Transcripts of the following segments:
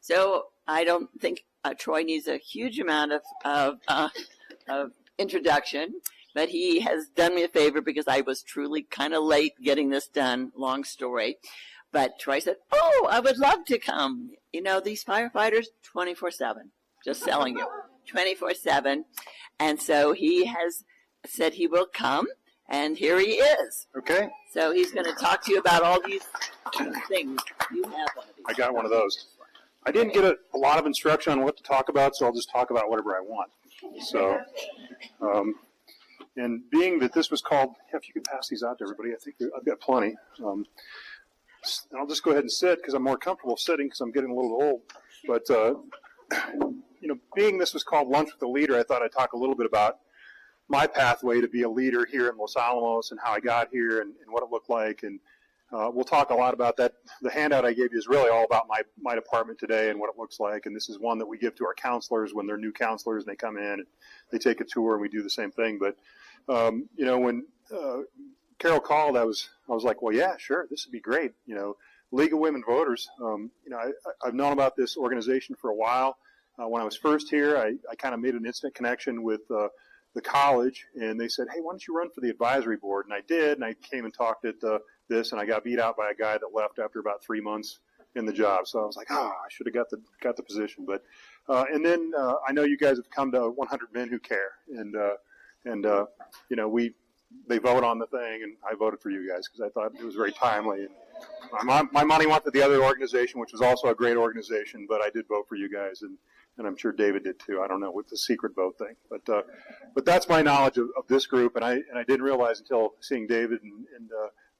So I don't think Troy needs a huge amount of introduction, but he has done me a favor because I was truly kind of late getting this done. Long story. But Troy said, "Oh, I would love to come. You know, these firefighters, 24/7, just telling you, 24/7." And so he has said he will come, and here he is. Okay. So he's going to talk to you about all these things. You have one of these. I got one of those. I didn't get a lot of instruction on what to talk about, so I'll just talk about whatever I want. So, and being that this was called, if you could pass these out to everybody, I think I've got plenty. And I'll just go ahead and sit because I'm more comfortable sitting because I'm getting a little old. But, you know, being this was called Lunch with the Leader, I thought I'd talk a little bit about my pathway to be a leader here in Los Alamos and how I got here and what it looked like. And we'll talk a lot about that. The handout I gave you is really all about my department today and what it looks like. And this is one that we give to our counselors when they're new counselors and they come in and they take a tour and we do the same thing. But, you know, when Carol called, I was like, well, yeah, sure, this would be great. You know, League of Women Voters, you know, I've known about this organization for a while. When I was first here, I kind of made an instant connection with the college, and they said, hey, why don't you run for the advisory board? And I did, and I came and talked at this, and I got beat out by a guy that left after about 3 months in the job. So I was like, I should have got the position. But and then I know you guys have come to 100 Men Who Care, and you know, they vote on the thing, and I voted for you guys because I thought it was very timely. And my money went to the other organization, which was also a great organization, but I did vote for you guys, and I'm sure David did too. I don't know with the secret vote thing, but that's my knowledge of this group, and I didn't realize until seeing David and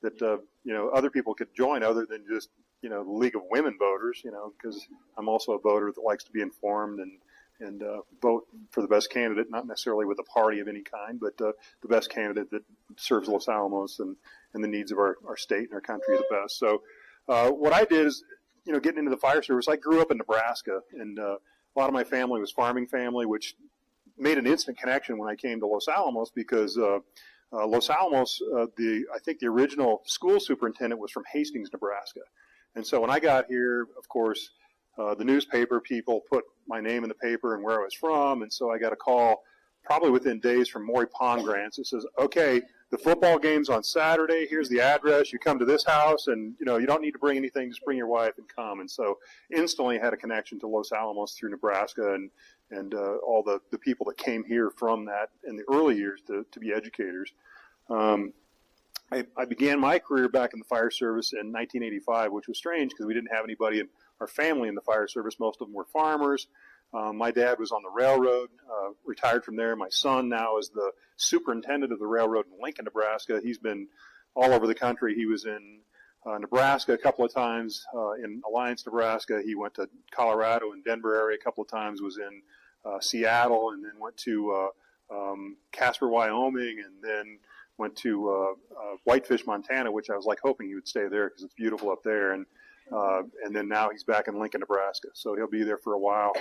that you know, other people could join other than just, you know, the League of Women Voters, you know, because I'm also a voter that likes to be informed and vote for the best candidate, not necessarily with a party of any kind, but the best candidate that serves Los Alamos and the needs of our state and our country the best. So what I did is, you know, getting into the fire service, I grew up in Nebraska, and a lot of my family was farming family, which made an instant connection when I came to Los Alamos because Los Alamos, I think the original school superintendent was from Hastings, Nebraska. And so when I got here, of course, the newspaper people put my name in the paper and where I was from, and so I got a call probably within days from Maury Pondgrants. It says, okay, the football game's on Saturday, here's the address, you come to this house, and, you know, you don't need to bring anything, just bring your wife and come. And so instantly had a connection to Los Alamos through Nebraska and all the people that came here from that in the early years to be educators. I began my career back in the fire service in 1985, which was strange because we didn't have anybody in our family in the fire service. Most of them were farmers. My dad was on the railroad, retired from there. My son now is the superintendent of the railroad in Lincoln, Nebraska. He's been all over the country. He was in Nebraska a couple of times, in Alliance, Nebraska. He went to Colorado and Denver area a couple of times, was in Seattle, and then went to Casper, Wyoming, and then went to Whitefish, Montana, which I was like hoping he would stay there because it's beautiful up there. And then now he's back in Lincoln, Nebraska, so he'll be there for a while.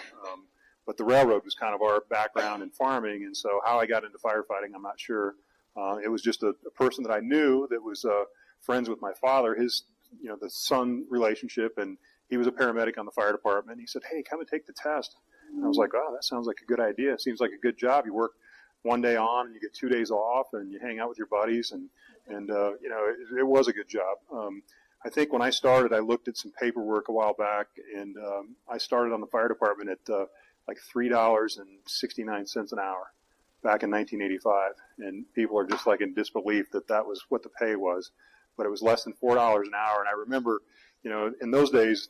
But the railroad was kind of our background in farming, and so how I got into firefighting, I'm not sure. It was just a person that I knew that was friends with my father, his, you know, the son relationship, and he was a paramedic on the fire department. He said, hey, come and take the test. And I was like, oh, that sounds like a good idea. It seems like a good job. You work one day on and you get 2 days off and you hang out with your buddies, and you know, it was a good job. I think when I started, I looked at some paperwork a while back, and I started on the fire department at like $3.69 an hour back in 1985, and people are just like in disbelief that that was what the pay was, but it was less than $4 an hour. And I remember, you know, in those days,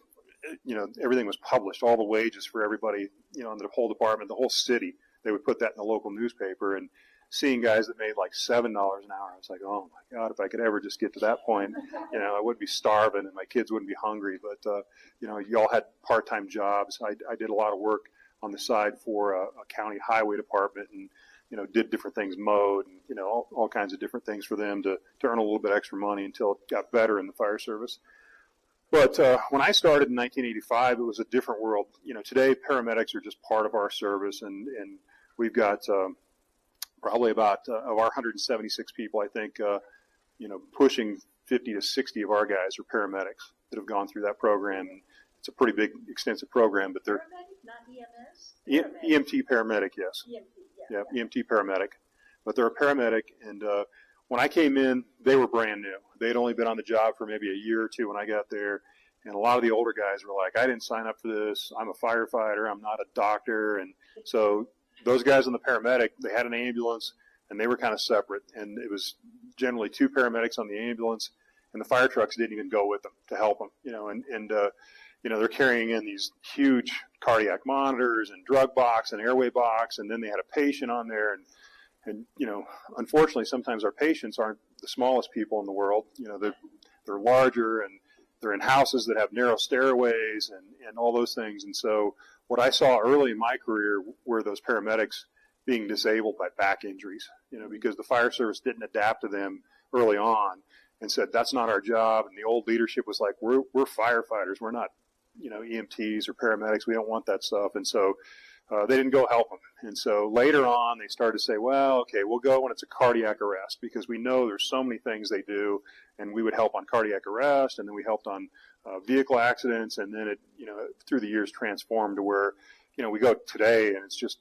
you know, everything was published, all the wages for everybody, you know, in the whole department, the whole city. They would put that in the local newspaper, and seeing guys that made like $7 an hour, I was like, oh my God, if I could ever just get to that point, you know, I wouldn't be starving and my kids wouldn't be hungry. But, you know, you all had part-time jobs. I did a lot of work on the side for a county highway department, and, you know, did different things, mowed, and, you know, all kinds of different things for them to earn a little bit extra money until it got better in the fire service. But when I started in 1985, it was a different world. You know, today paramedics are just part of our service, and we've got probably about of our 176 people, I think, you know, pushing 50 to 60 of our guys are paramedics that have gone through that program. And it's a pretty big, extensive program. But they're Paramedic, not EMS? EMT paramedic, yes. EMT, Yeah, EMT paramedic. But they're a paramedic, and when I came in, they were brand new. They had only been on the job for maybe a year or two when I got there, and a lot of the older guys were like, I didn't sign up for this. I'm a firefighter. I'm not a doctor. And so those guys in the paramedic, they had an ambulance, and they were kind of separate. And it was generally 2 paramedics on the ambulance, and the fire trucks didn't even go with them to help them, they're carrying in these huge cardiac monitors and drug box and airway box, and then they had a patient on there, and unfortunately, sometimes our patients aren't the smallest people in the world. They're larger, and they're in houses that have narrow stairways and all those things. And so what I saw early in my career were those paramedics being disabled by back injuries, because the fire service didn't adapt to them early on and said, that's not our job. And the old leadership was like, we're firefighters. We're not, EMTs or paramedics. We don't want that stuff. And so they didn't go help them. And so later on, they started to say, well, okay, we'll go when it's a cardiac arrest, because we know there's so many things they do, and we would help on cardiac arrest, and then we helped on vehicle accidents, and then it, through the years transformed to where, we go today, and it's just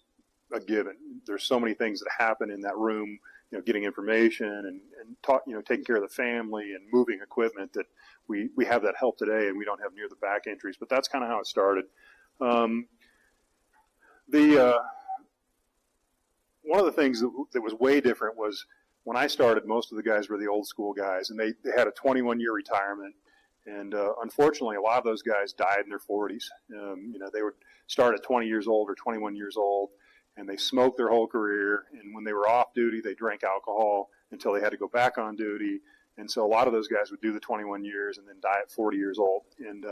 a given. There's so many things that happen in that room, getting information and taking care of the family and moving equipment, that we have that help today, and we don't have near the back injuries. But that's kind of how it started. One of the things that was way different was when I started, most of the guys were the old school guys, and they had a 21-year retirement. And unfortunately, a lot of those guys died in their 40s. They would start at 20 years old or 21 years old, and they smoked their whole career. And when they were off duty, they drank alcohol until they had to go back on duty. And so a lot of those guys would do the 21 years and then die at 40 years old. And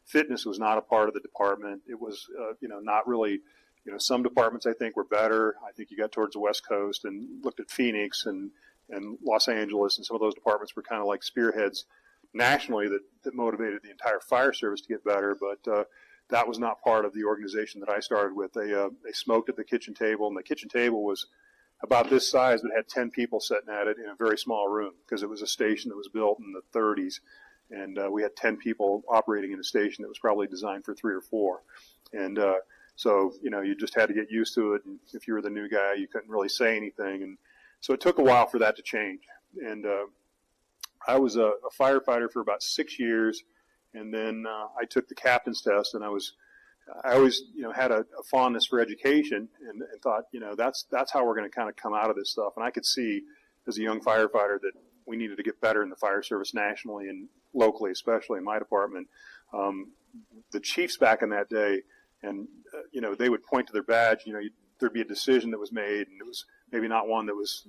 fitness was not a part of the department. It was, not really. Some departments, I think, were better. I think you got towards the West Coast and looked at Phoenix and Los Angeles, and some of those departments were kind of like spearheads nationally that motivated the entire fire service to get better. But that was not part of the organization that I started with. They smoked at the kitchen table, and the kitchen table was about this size, but had 10 people sitting at it in a very small room, because it was a station that was built in the 30s. And we had 10 people operating in a station that was probably designed for 3 or 4. And so, you just had to get used to it. And if you were the new guy, you couldn't really say anything. And so it took a while for that to change. And I was a firefighter for about 6 years. And then I took the captain's test, and I always, had a fondness for education, and thought, that's how we're going to kind of come out of this stuff. And I could see as a young firefighter that we needed to get better in the fire service nationally and locally, especially in my department. The chiefs back in that day, and, they would point to their badge, there'd be a decision that was made, and it was maybe not one that was,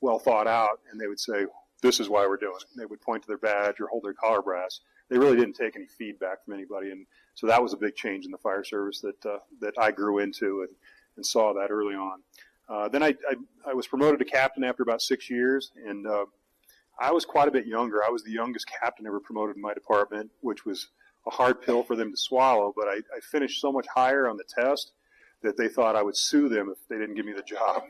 well thought out, and they would say, this is why we're doing it. And they would point to their badge or hold their collar brass. They really didn't take any feedback from anybody, and so that was a big change in the fire service that I grew into and saw that early on. Then I was promoted to captain after about 6 years, and I was quite a bit younger. I was the youngest captain ever promoted in my department, which was a hard pill for them to swallow, but I finished so much higher on the test that they thought I would sue them if they didn't give me the job.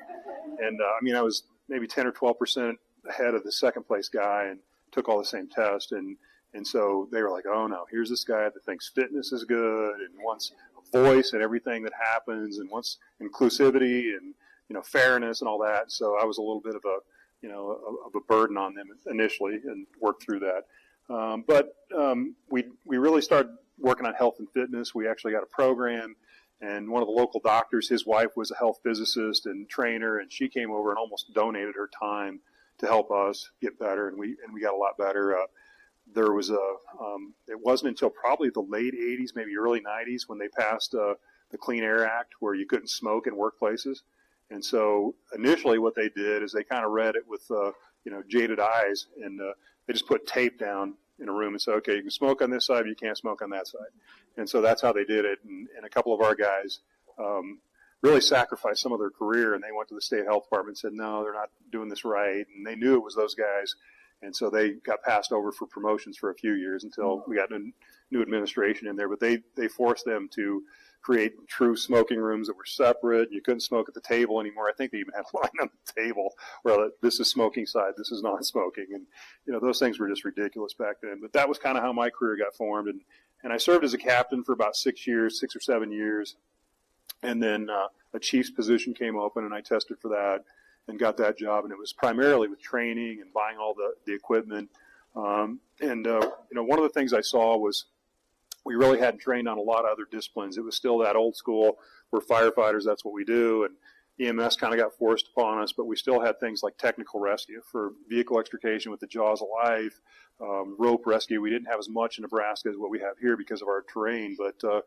And I was maybe 10 or 12% ahead of the second place guy and took all the same test. And so they were like, oh no, here's this guy that thinks fitness is good and wants a voice in everything that happens and wants inclusivity and, fairness and all that. So I was a little bit of a burden on them initially, and worked through that. But we really started working on health and fitness. We actually got a program, and one of the local doctors, his wife was a health physicist and trainer, and she came over and almost donated her time to help us get better, and we got a lot better. There was it wasn't until probably the late 80s, maybe early 90s, when they passed the Clean Air Act, where you couldn't smoke in workplaces. And so initially what they did is they kind of read it with jaded eyes, and they just put tape down in a room and said, okay, you can smoke on this side, but you can't smoke on that side. And so that's how they did it. And a couple of our guys really sacrificed some of their career, and they went to the state health department and said, no, they're not doing this right. And they knew it was those guys. And so they got passed over for promotions for a few years until we got a new administration in there. But they forced them to create true smoking rooms that were separate. You couldn't smoke at the table anymore. I think they even had a line on the table where this is smoking side, this is non-smoking. And, those things were just ridiculous back then. But that was kind of how my career got formed. And And I served as a captain for about 6 or 7 years. And then a chief's position came open, and I tested for that and got that job. And it was primarily with training and buying all the equipment. One of the things I saw was we really hadn't trained on a lot of other disciplines. It was still that old school, we're firefighters, that's what we do. And EMS kind of got forced upon us, but we still had things like technical rescue for vehicle extrication with the jaws of life, rope rescue. We didn't have as much in Nebraska as what we have here because of our terrain, but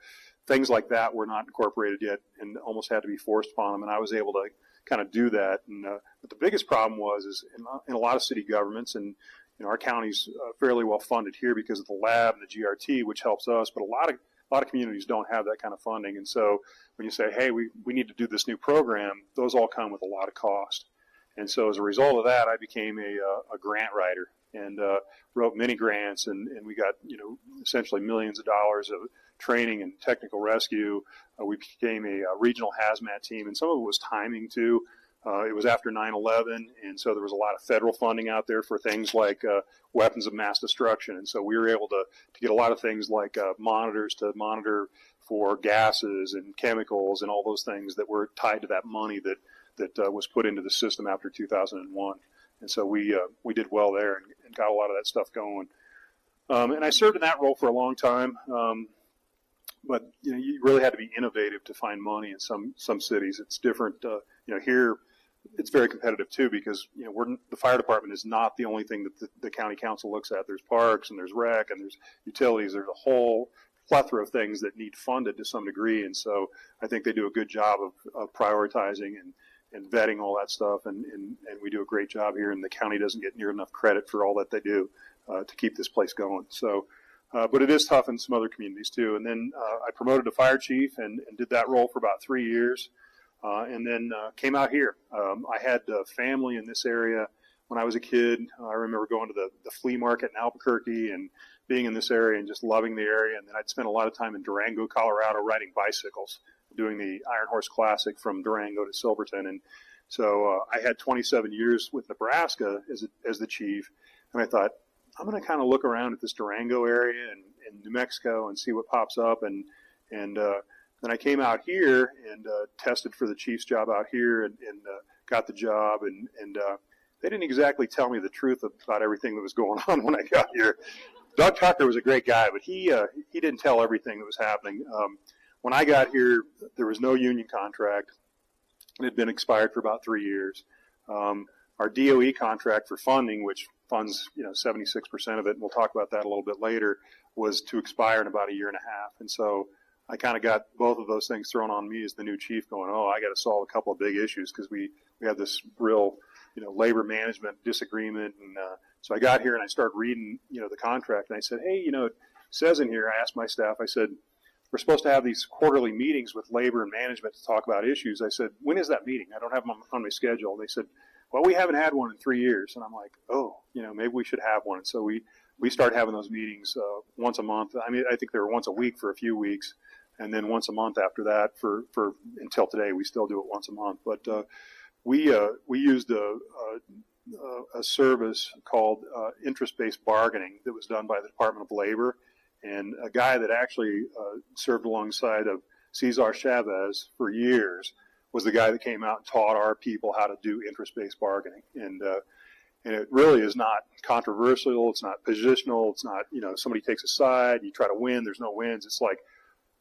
things like that were not incorporated yet and almost had to be forced upon them, and I was able to kind of do that. And but the biggest problem was in a lot of city governments, and our county's fairly well funded here because of the lab and the GRT, which helps us, but a lot of communities don't have that kind of funding. And so when you say, hey, we need to do this new program, those all come with a lot of cost. And so as a result of that, I became a grant writer and wrote many grants, and we got essentially millions of dollars of training and technical rescue. We became a regional hazmat team, and some of it was timing too. It was after 9/11, and so there was a lot of federal funding out there for things like weapons of mass destruction. And so we were able to get a lot of things like monitors to monitor for gases and chemicals and all those things that were tied to that money that was put into the system after 2001. And so we did well there and got a lot of that stuff going. And I served in that role for a long time. But you really had to be innovative to find money in some cities. It's different. Here it's very competitive too because the fire department is not the only thing that the county council looks at. There's parks and there's rec and there's utilities. There's a whole plethora of things that need funded to some degree. And so I think they do a good job of prioritizing and vetting all that stuff. And we do a great job here. And the county doesn't get near enough credit for all that they do to keep this place going. So. But it is tough in some other communities too. And then I promoted to fire chief and did that role for about 3 years. And then came out here. I had family in this area when I was a kid. I remember going to the flea market in Albuquerque and being in this area and just loving the area. And then I'd spent a lot of time in Durango, Colorado, riding bicycles, doing the Iron Horse Classic from Durango to Silverton. And so I had 27 years with Nebraska as the chief. And I thought, I'm going to kind of look around at this Durango area and New Mexico and see what pops up. And then I came out here and tested for the chief's job out here and got the job. And they didn't exactly tell me the truth about everything that was going on when I got here. Doug Tucker was a great guy, but he didn't tell everything that was happening. When I got here, there was no union contract. It had been expired for about 3 years. Our DOE contract for funding, which funds 76% of it, and we'll talk about that a little bit later, was to expire in about a year and a half. And so I kind of got both of those things thrown on me as the new chief, going, I got to solve a couple of big issues because we have this real labor management disagreement. And so I got here and I started reading the contract, and I said, hey, it says in here, I asked my staff, I said, we're supposed to have these quarterly meetings with labor and management to talk about issues. I said, when is that meeting? I don't have them on my schedule. And they said, well, we haven't had one in 3 years. And I'm like, maybe we should have one. And so we started having those meetings once a month. I mean, I think they were once a week for a few weeks, and then once a month after that for until today. We still do it once a month. But we used a service called interest-based bargaining that was done by the Department of Labor, and a guy that actually served alongside of Cesar Chavez for years was the guy that came out and taught our people how to do interest-based bargaining. And it really is not controversial. It's not positional. It's not, somebody takes a side, you try to win, there's no wins. It's like,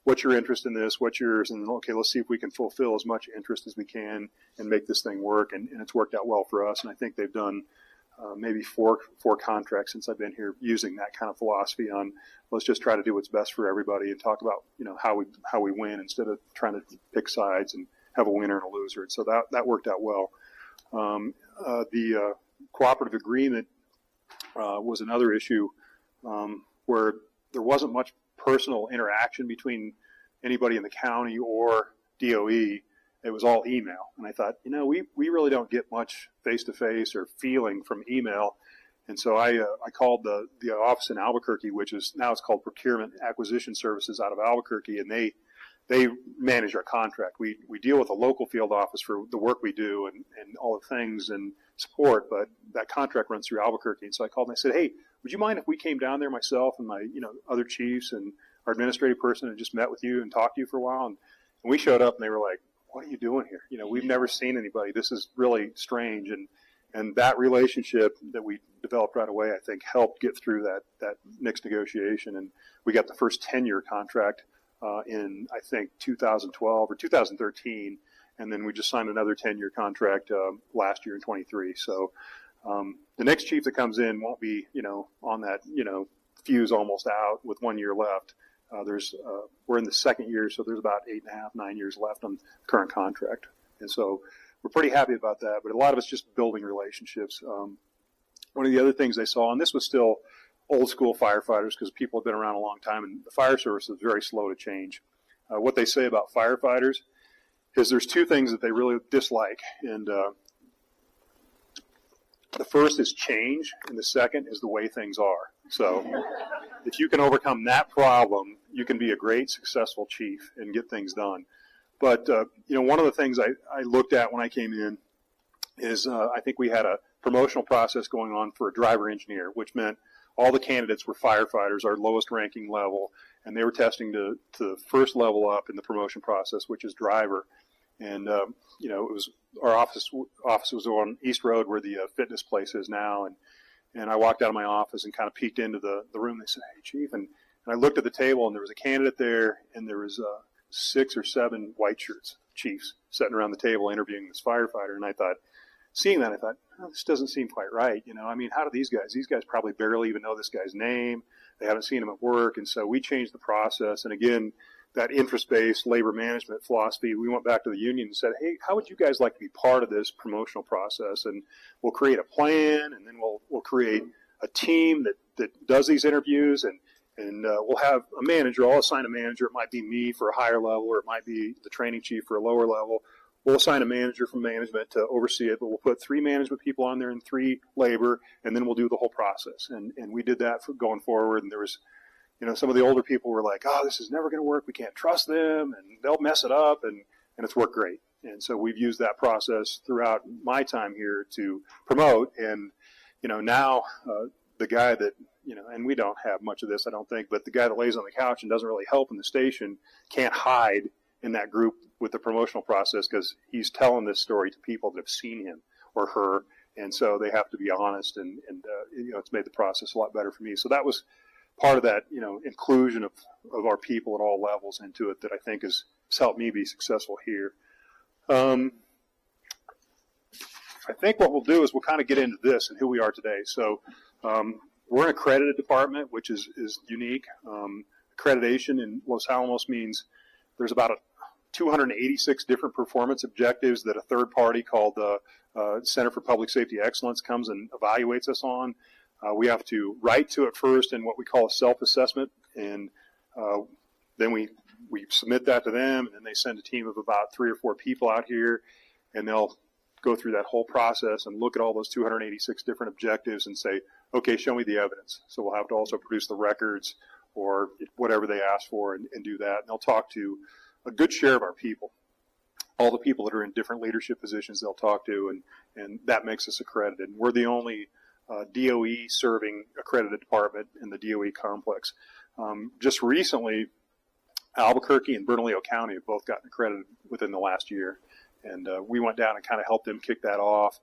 what's your interest in this? What's yours? And okay, let's see if we can fulfill as much interest as we can and make this thing work. And it's worked out well for us. And I think they've done maybe four contracts since I've been here using that kind of philosophy on let's just try to do what's best for everybody and talk about, how we win instead of trying to pick sides and have a winner and a loser. And so that worked out well. The cooperative agreement was another issue where there wasn't much personal interaction between anybody in the county or DOE. It was all email. And I thought, we really don't get much face-to-face or feeling from email. And so I called the office in Albuquerque, which is now it's called Procurement Acquisition Services out of Albuquerque, and they manage our contract. We deal with a local field office for the work we do and all the things and support, but that contract runs through Albuquerque. And so I called and I said, hey, would you mind if we came down there, myself and my other chiefs, and our administrative person had just met with you and talked to you for a while. And we showed up and they were like, what are you doing here? We've never seen anybody. This is really strange. And that relationship that we developed right away, I think, helped get through that next negotiation. And we got the first 10-year contract in, I think, 2012 or 2013. And then we just signed another 10-year contract last year in 23. So the next chief that comes in won't be, on that, fuse almost out with 1 year left. We're in the second year, so there's about 8.5, 9 years left on the current contract. And so we're pretty happy about that, but a lot of it's just building relationships. One of the other things they saw, and this was still old school firefighters because people have been around a long time, and the fire service is very slow to change. What they say about firefighters is there's two things that they really dislike, and the first is change, and the second is the way things are. So if you can overcome that problem, you can be a great, successful chief and get things done. But, one of the things I looked at when I came in is I think we had a promotional process going on for a driver engineer, which meant all the candidates were firefighters, our lowest ranking level, and they were testing to the first level up in the promotion process, which is driver. And, it was our office was on East Road where the fitness place is now. And I walked out of my office and kind of peeked into the room. They said, hey, Chief. And I looked at the table, and there was a candidate there, and there was 6 or 7 white shirts, chiefs, sitting around the table interviewing this firefighter. And I thought, seeing that, I thought, oh, this doesn't seem quite right. How do these guys probably barely even know this guy's name. They haven't seen him at work. And so we changed the process. And again, that interest-based labor management philosophy, we went back to the union and said, hey, how would you guys like to be part of this promotional process? And we'll create a plan, and then we'll create a team that does these interviews, and we'll have a manager. I'll assign a manager. It might be me for a higher level, or it might be the training chief for a lower level. We'll assign a manager from management to oversee it, but we'll put 3 management people on there and 3 labor, and then we'll do the whole process. And we did that for going forward, and there was some of the older people were like, oh, this is never going to work. We can't trust them, and they'll mess it up, and it's worked great. And so we've used that process throughout my time here to promote. And, now the guy that, and we don't have much of this, I don't think, but the guy that lays on the couch and doesn't really help in the station can't hide in that group with the promotional process because he's telling this story to people that have seen him or her. And so they have to be honest, and it's made the process a lot better for me. So that was part of that, inclusion of our people at all levels into it that I think has helped me be successful here. I think what we'll do is we'll kind of get into this and who we are today. So we're an accredited department, which is unique. Accreditation in Los Alamos means there's about 286 different performance objectives that a third party called the Center for Public Safety Excellence comes and evaluates us on. We have to write to it first in what we call a self-assessment, and then we submit that to them, and then they send a team of about 3 or 4 people out here, and they'll go through that whole process and look at all those 286 different objectives and say, okay, show me the evidence. So we'll have to also produce the records or whatever they ask for and do that. And they'll talk to a good share of our people, all the people that are in different leadership positions they'll talk to, and that makes us accredited. And we're the only DOE serving accredited department in the DOE complex. Just recently, Albuquerque and Bernalillo County have both gotten accredited within the last year. And we went down and kind of helped them kick that off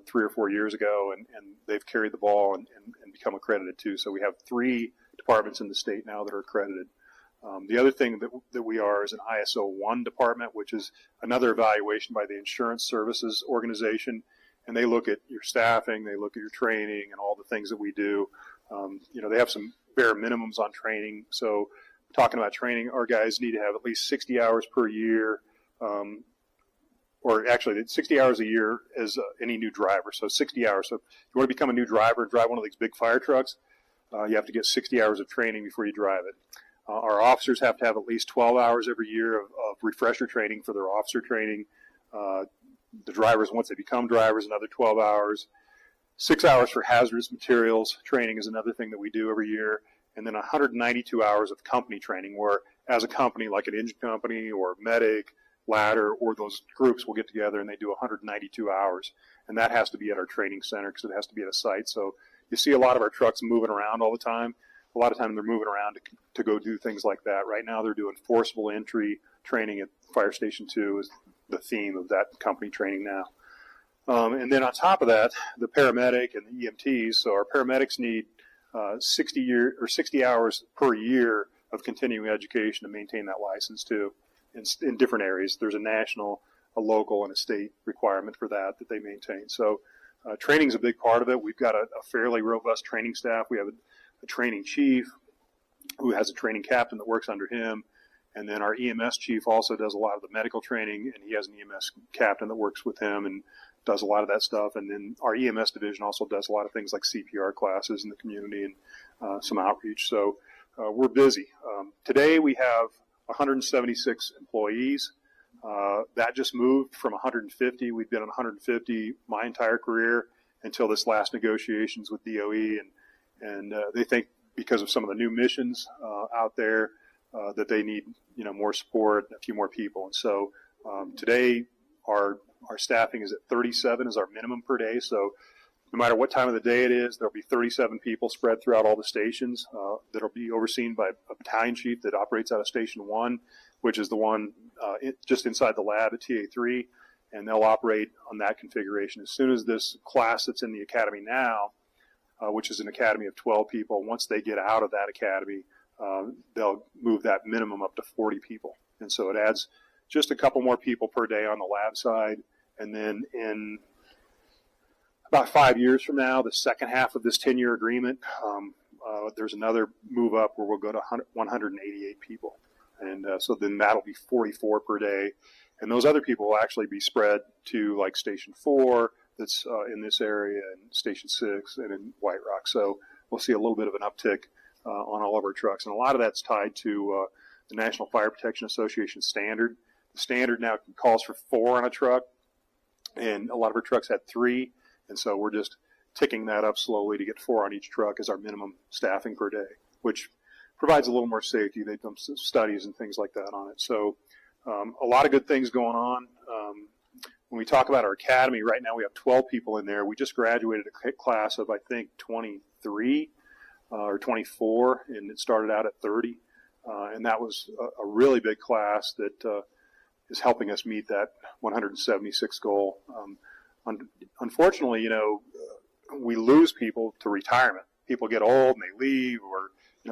3 or 4 years ago, and they've carried the ball and become accredited too. So we have 3 departments in the state now that are accredited. The other thing that we are is an ISO 1 department, which is another evaluation by the Insurance Services Organization. And they look at your staffing, they look at your training and all the things that we do. They have some bare minimums on training. So talking about training, our guys need to have at least 60 hours per year, or actually 60 hours a year as any new driver. So 60 hours. So if you want to become a new driver and drive one of these big fire trucks, you have to get 60 hours of training before you drive it. Our officers have to have at least 12 hours every year of refresher training for their officer training. The drivers, once they become drivers, another 12 hours. 6 hours for hazardous materials training is another thing that we do every year. And then 192 hours of company training, where as a company, like an engine company or medic, ladder, or those groups will get together and they do 192 hours. And that has to be at our training center because it has to be at a site. So you see a lot of our trucks moving around all the time. a lot of time they're moving around to go do things like that. Right now they're doing forcible entry training at Fire Station 2 is the theme of that company training now. And then on top of that, the paramedic and the EMTs. So our paramedics need 60 hours per year of continuing education to maintain that license too, in different areas. There's a national, a local, and a state requirement for that they maintain. So training is a big part of it. We've got a fairly robust training staff. We have a training chief who has a training captain that works under him. And then our EMS chief also does a lot of the medical training, and he has an EMS captain that works with him and does a lot of that stuff. And then our EMS division also does a lot of things like CPR classes in the community and some outreach. So we're busy. Today we have 176 employees. That just moved from 150. We've been on 150 my entire career until this last negotiations with DOE, and they think because of some of the new missions out there that they need more support, a few more people. And so today our staffing is at 37 is our minimum per day. So no matter what time of the day it is, there'll be 37 people spread throughout all the stations that'll be overseen by a battalion chief that operates out of Station 1, which is the one just inside the lab at TA3, and they'll operate on that configuration. As soon as this class that's in the academy now, which is an academy of 12 people, once they get out of that academy, they'll move that minimum up to 40 people. And so it adds just a couple more people per day on the lab side. And then in about 5 years from now, the second half of this 10-year agreement, there's another move up where we'll go to 188 people. And so then that'll be 44 per day. And those other people will actually be spread to like Station 4 that's in this area, and Station 6 and in White Rock. So we'll see a little bit of an uptick on all of our trucks. And a lot of that's tied to the National Fire Protection Association standard. The standard now calls for 4 on a truck, and a lot of our trucks had 3. And so we're just ticking that up slowly to get 4 on each truck as our minimum staffing per day, which provides a little more safety. They've done some studies and things like that on it. So a lot of good things going on. When we talk about our academy, right now we have 12 people in there. We just graduated a class of, I think, 23 or 24, and it started out at 30. And that was a really big class that is helping us meet that 176 goal. Unfortunately, we lose people to retirement. People get old and they leave, or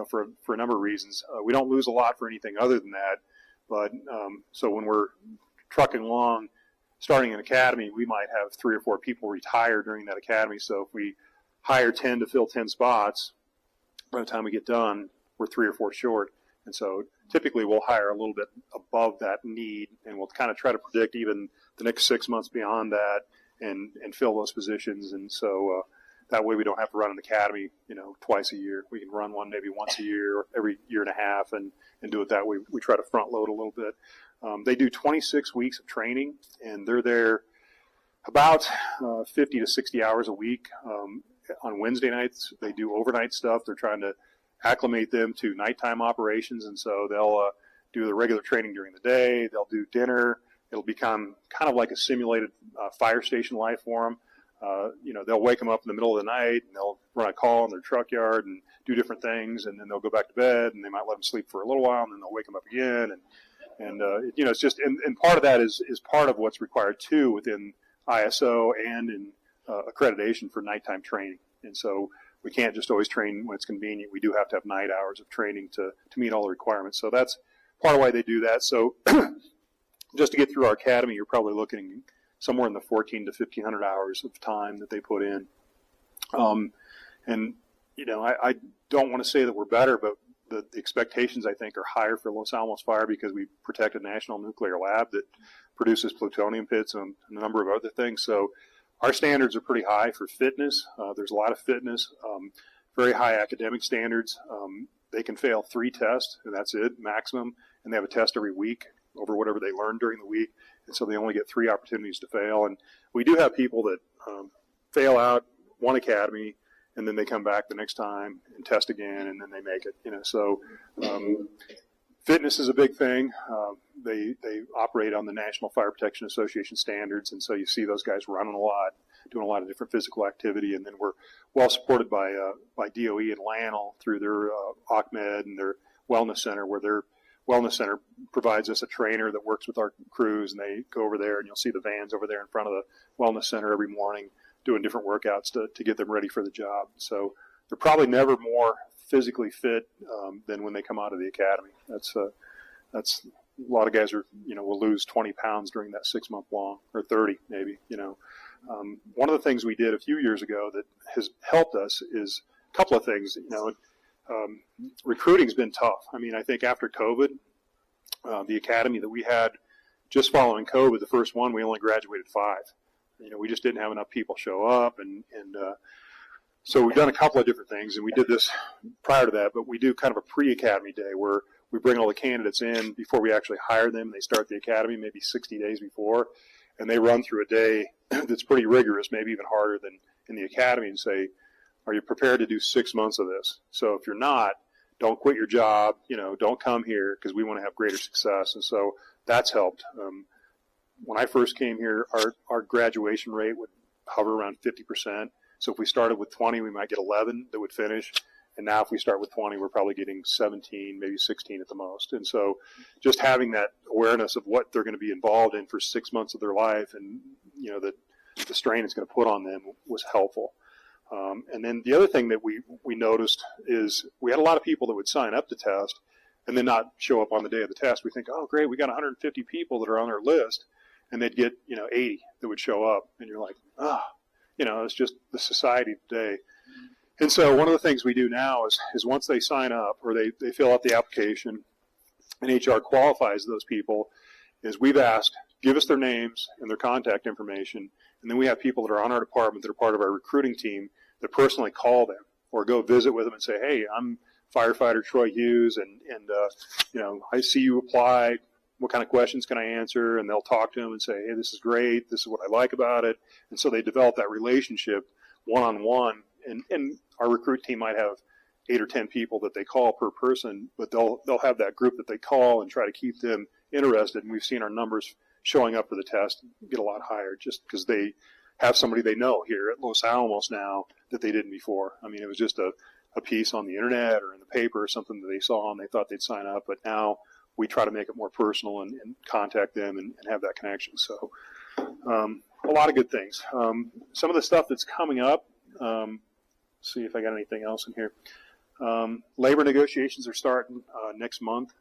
for a number of reasons. We don't lose a lot for anything other than that. But so when we're trucking along, starting an academy, we might have 3 or 4 people retire during that academy. So if we hire 10 to fill 10 spots, by the time we get done, we're 3 or 4 short. And so typically we'll hire a little bit above that need, and we'll kind of try to predict even the next 6 months beyond that and fill those positions. And so that way we don't have to run an academy, twice a year. We can run one maybe once a year or every year and a half and do it that way. We try to front load a little bit. They do 26 weeks of training, and they're there about 50 to 60 hours a week. On Wednesday nights, they do overnight stuff. They're trying to acclimate them to nighttime operations, and so they'll do the regular training during the day. They'll do dinner. It'll become kind of like a simulated fire station life for them. They'll wake them up in the middle of the night, and they'll run a call in their truck yard and do different things, and then they'll go back to bed, and they might let them sleep for a little while, and then they'll wake them up again. And it's just, and part of that is part of what's required too within ISO and in accreditation for nighttime training. And so we can't just always train when it's convenient. We do have to have night hours of training to meet all the requirements. So that's part of why they do that. So just to get through our academy, you're probably looking somewhere in the 1,400 to 1,500 hours of time that they put in. I don't want to say that we're better, but the expectations, I think, are higher for Los Alamos Fire because we protect a national nuclear lab that produces plutonium pits and a number of other things. So our standards are pretty high for fitness. There's a lot of fitness, very high academic standards. They can fail 3 tests, and that's it, maximum, and they have a test every week over whatever they learn during the week, and so they only get 3 opportunities to fail. And we do have people that fail out one academy, and then they come back the next time and test again, and then they make it. So fitness is a big thing. They operate on the National Fire Protection Association standards, and so you see those guys running a lot. doing a lot of different physical activity. And then we're well supported by DOE and LANL through their ACMED and their wellness center, where their wellness center provides us a trainer that works with our crews, and they go over there, and you'll see the vans over there in front of the wellness center every morning doing different workouts to get them ready for the job. So they're probably never more physically fit than when they come out of the academy. That's a lot of guys will lose 20 pounds during that 6 month long, or 30 maybe. One of the things we did a few years ago that has helped us is a couple of things. Recruiting's been tough. I mean, I think after COVID, the academy that we had just following COVID, the first one, we only graduated 5. We just didn't have enough people show up, and so we've done a couple of different things, and we did this prior to that, but we do kind of a pre-academy day where we bring all the candidates in before we actually hire them. They start the academy maybe 60 days before, and they run through a day that's pretty rigorous, maybe even harder than in the academy, and say, are you prepared to do 6 months of this? So if you're not, don't quit your job, don't come here, because we want to have greater success. And so that's helped. When I first came here, our graduation rate would hover around 50%. So if we started with 20, we might get 11 that would finish. And now if we start with 20, we're probably getting 17, maybe 16 at the most. And so just having that awareness of what they're going to be involved in for 6 months of their life, and, that the strain it's going to put on them, was helpful. And then the other thing that we noticed is we had a lot of people that would sign up to test and then not show up on the day of the test. We think, oh, great, we got 150 people that are on our list, and they'd get, 80 that would show up. And you're like, it's just the society today. And so one of the things we do now is once they sign up, or they fill out the application and HR qualifies those people, is we've asked, give us their names and their contact information. And then we have people that are on our department that are part of our recruiting team that personally call them or go visit with them and say, hey, I'm firefighter Troy Hughes, and I see you applied. What kind of questions can I answer? And they'll talk to them and say, hey, this is great. This is what I like about it. And so they develop that relationship one-on-one. And our recruit team might have 8 or 10 people that they call per person, but they'll have that group that they call and try to keep them interested. And we've seen our numbers showing up for the test get a lot higher just because they have somebody they know here at Los Alamos now that they didn't before. I mean, it was just a piece on the internet or in the paper or something that they saw and they thought they'd sign up, but now we try to make it more personal and contact them and have that connection. So a lot of good things. Some of the stuff that's coming up, see if I got anything else in here. Labor negotiations are starting next month.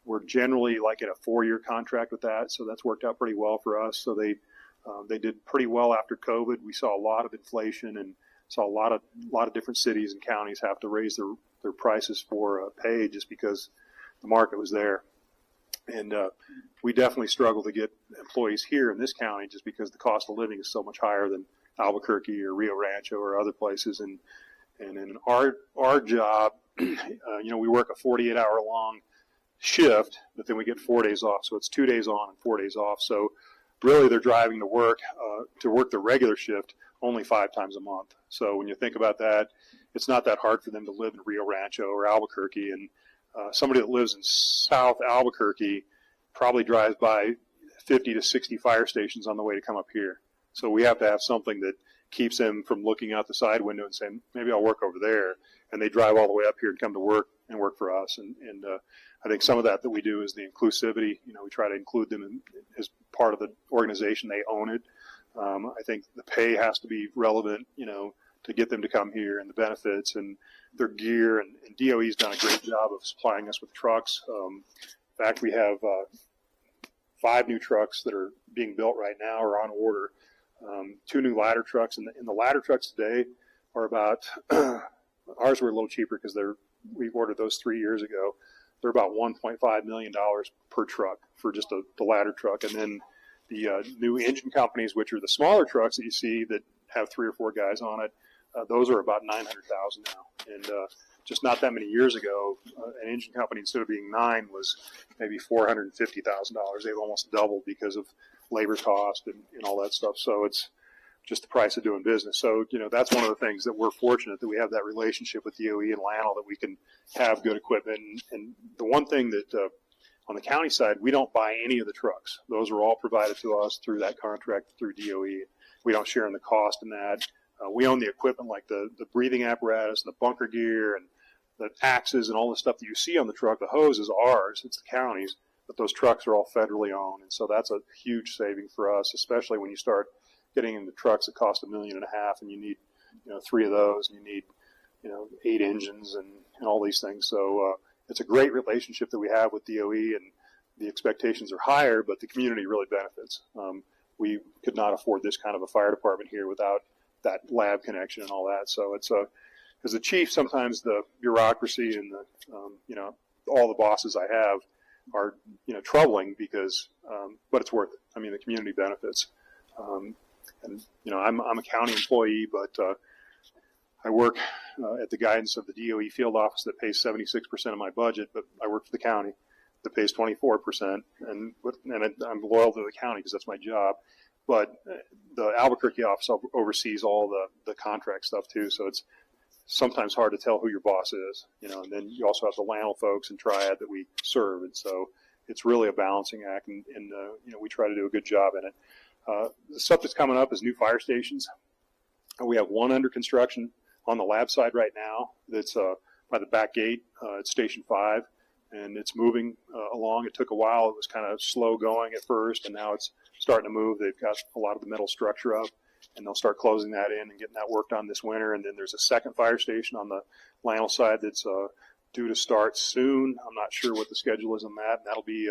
We're generally like in a 4-year contract with that, so that's worked out pretty well for us. So they did pretty well after COVID. We saw a lot of inflation and saw a lot of different cities and counties have to raise their prices for pay just because the market was there. And we definitely struggle to get employees here in this county just because the cost of living is so much higher than Albuquerque or Rio Rancho or other places. And in our job, we work a 48-hour long shift, but then we get 4 days off. So it's 2 days on and 4 days off. So really they're driving to work the regular shift only 5 times a month. So when you think about that, it's not that hard for them to live in Rio Rancho or Albuquerque. And somebody that lives in South Albuquerque probably drives by 50 to 60 fire stations on the way to come up here. So we have to have something that keeps them from looking out the side window and saying, maybe I'll work over there. And they drive all the way up here and come to work and work for us. And I think some of that we do is the inclusivity. We try to include them as part of the organization. They own it. I think the pay has to be relevant, to get them to come here, and the benefits and their gear. And DOE's done a great job of supplying us with trucks. In fact, we have 5 new trucks that are being built right now or on order. 2 new ladder trucks, and the ladder trucks today are about ours were a little cheaper because we ordered those 3 years ago. They're about $1.5 million per truck for just the ladder truck. And then the new engine companies, which are the smaller trucks that you see that have 3 or 4 guys on it, those are about $900,000 now. And just not that many years ago, an engine company, instead of being 9, was maybe $450,000. They've almost doubled because of labor cost and all that stuff. So it's just the price of doing business. So, that's one of the things that we're fortunate that we have that relationship with DOE and LANL, that we can have good equipment. And the one thing that on the county side, we don't buy any of the trucks. Those are all provided to us through that contract through DOE. we don't share in the cost in that. We own the equipment like the breathing apparatus, the bunker gear, and the axes and all the stuff that you see on the truck. The hose is ours, it's the county's, but those trucks are all federally owned. And so that's a huge saving for us, especially when you start getting into trucks that cost $1.5 million and you need, 3 of those, and you need, 8 engines and all these things. So it's a great relationship that we have with DOE, and the expectations are higher, but the community really benefits. We could not afford this kind of a fire department here without that lab connection and all that. So it's as a chief, sometimes the bureaucracy and the, all the bosses I have are, troubling because, but it's worth it. I mean, the community benefits. And, I'm a county employee, but I work at the guidance of the DOE field office that pays 76% of my budget, but I work for the county that pays 24%, and I'm loyal to the county because that's my job. But the Albuquerque office oversees all the contract stuff too, so it's sometimes hard to tell who your boss is, and then you also have the Lanel folks and Triad that we serve, and so it's really a balancing act, and we try to do a good job in it. The stuff that's coming up is new fire stations. We have one under construction on the lab side right now that's by the back gate. It's Station 5, and it's moving along. It took a while. It was kind of slow going at first, and now it's starting to move. They've got a lot of the metal structure up, and they'll start closing that in and getting that worked on this winter. And then there's a second fire station on the Lanel side that's due to start soon. I'm not sure what the schedule is on that, and that'll be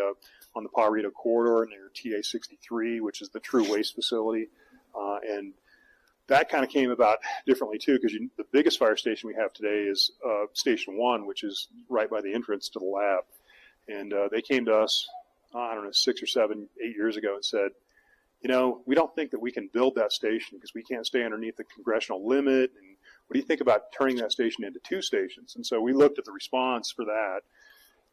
on the Pajarito corridor near TA-63, which is the true waste facility. And that kind of came about differently too, because the biggest fire station we have today is Station 1, which is right by the entrance to the lab. And they came to us, 6 or 7, 8 years ago and said, we don't think that we can build that station because we can't stay underneath the congressional limit. And what do you think about turning that station into 2 stations? And so we looked at the response for that.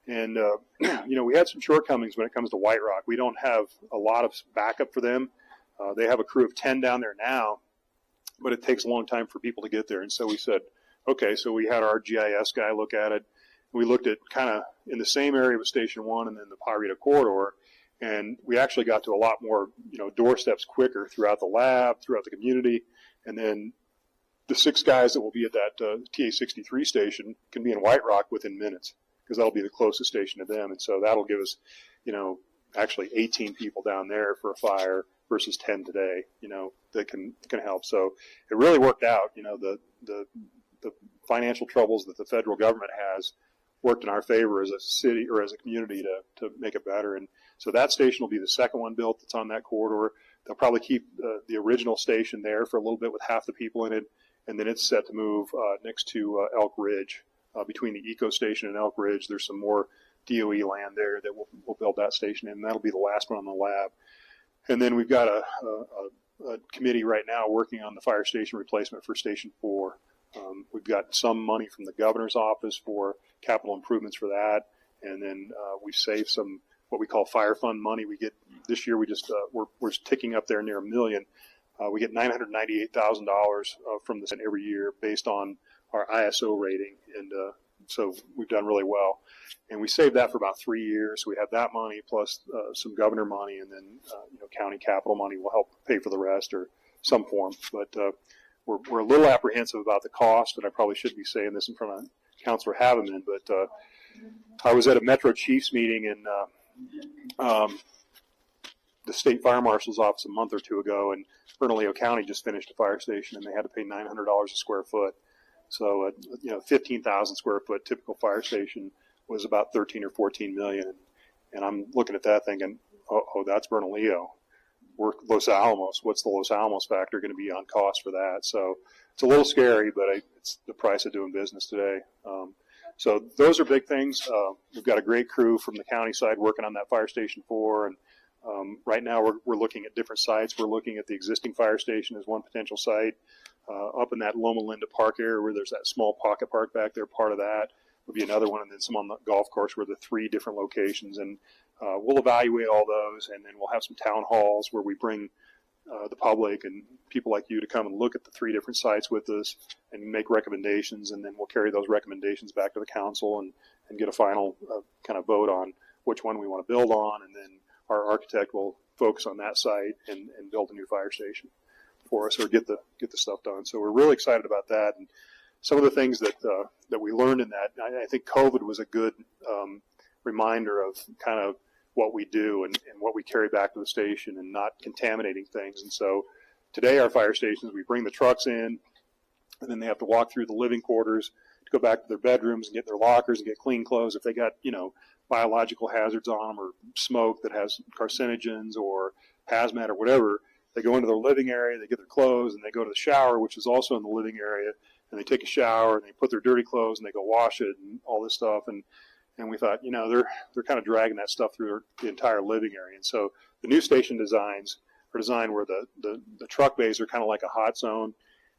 And, we had some shortcomings when it comes to White Rock. We don't have a lot of backup for them. They have a crew of 10 down there now, but it takes a long time for people to get there. And so we said, okay, so we had our GIS guy look at it. We looked at kind of in the same area with Station 1 and then the Pajarito corridor, and we actually got to a lot more, doorsteps quicker throughout the lab, throughout the community. And then the 6 guys that will be at that TA-63 station can be in White Rock within minutes, because that'll be the closest station to them. And so that'll give us, actually 18 people down there for a fire versus 10 today, that can help. So it really worked out. The financial troubles that the federal government has worked in our favor as a city or as a community to make it better. And so that station will be the second one built that's on that corridor. They'll probably keep the original station there for a little bit with half the people in it, and then it's set to move next to Elk Ridge. Between the Eco Station and Elk Ridge, there's some more DOE land there that we'll build that station in, and that'll be the last one on the lab. And then we've got a committee right now working on the fire station replacement for Station 4. We've got some money from the governor's office for capital improvements for that, and then we've saved some what we call fire fund money. We get this year. We just we're ticking up there near $1 million. We get $998,000 from this every year based on our ISO rating, and so we've done really well. And we saved that for about 3 years. So we have that money plus some governor money, and then county capital money will help pay for the rest or some form. But we're a little apprehensive about the cost, and I probably shouldn't be saying this in front of Councilor Haveman, but I was at a Metro Chiefs meeting in the state fire marshal's office a month or 2 ago, and Bernalillo County just finished a fire station, and they had to pay $900 a square foot. So, 15,000 square foot typical fire station was about 13 or 14 million. And I'm looking at that thinking, oh, that's Bernalillo. We're Los Alamos. What's the Los Alamos factor going to be on cost for that? So it's a little scary, but it's the price of doing business today. So those are big things. We've got a great crew from the county side working on that fire station 4. And right now we're looking at different sites. We're looking at the existing fire station as one potential site. Up in that Loma Linda Park area where there's that small pocket park back there, part of that would be another one, and then some on the golf course where the 3 different locations. And we'll evaluate all those, and then we'll have some town halls where we bring the public and people like you to come and look at the 3 different sites with us and make recommendations, and then we'll carry those recommendations back to the council and get a final kind of vote on which one we want to build on, and then our architect will focus on that site and build a new fire station. for us or get the stuff done. So we're really excited about that. And some of the things that we learned in that, I think COVID was a good reminder of kind of what we do and what we carry back to the station and not contaminating things. And so today our fire stations, we bring the trucks in, and then they have to walk through the living quarters to go back to their bedrooms and get their lockers and get clean clothes. If they got, biological hazards on them or smoke that has carcinogens or hazmat or whatever, they go into their living area, they get their clothes, and they go to the shower, which is also in the living area, and they take a shower and they put their dirty clothes and they go wash it and all this stuff. And we thought, they're kind of dragging that stuff through the entire living area. And so the new station designs are designed where the truck bays are kind of like a hot zone,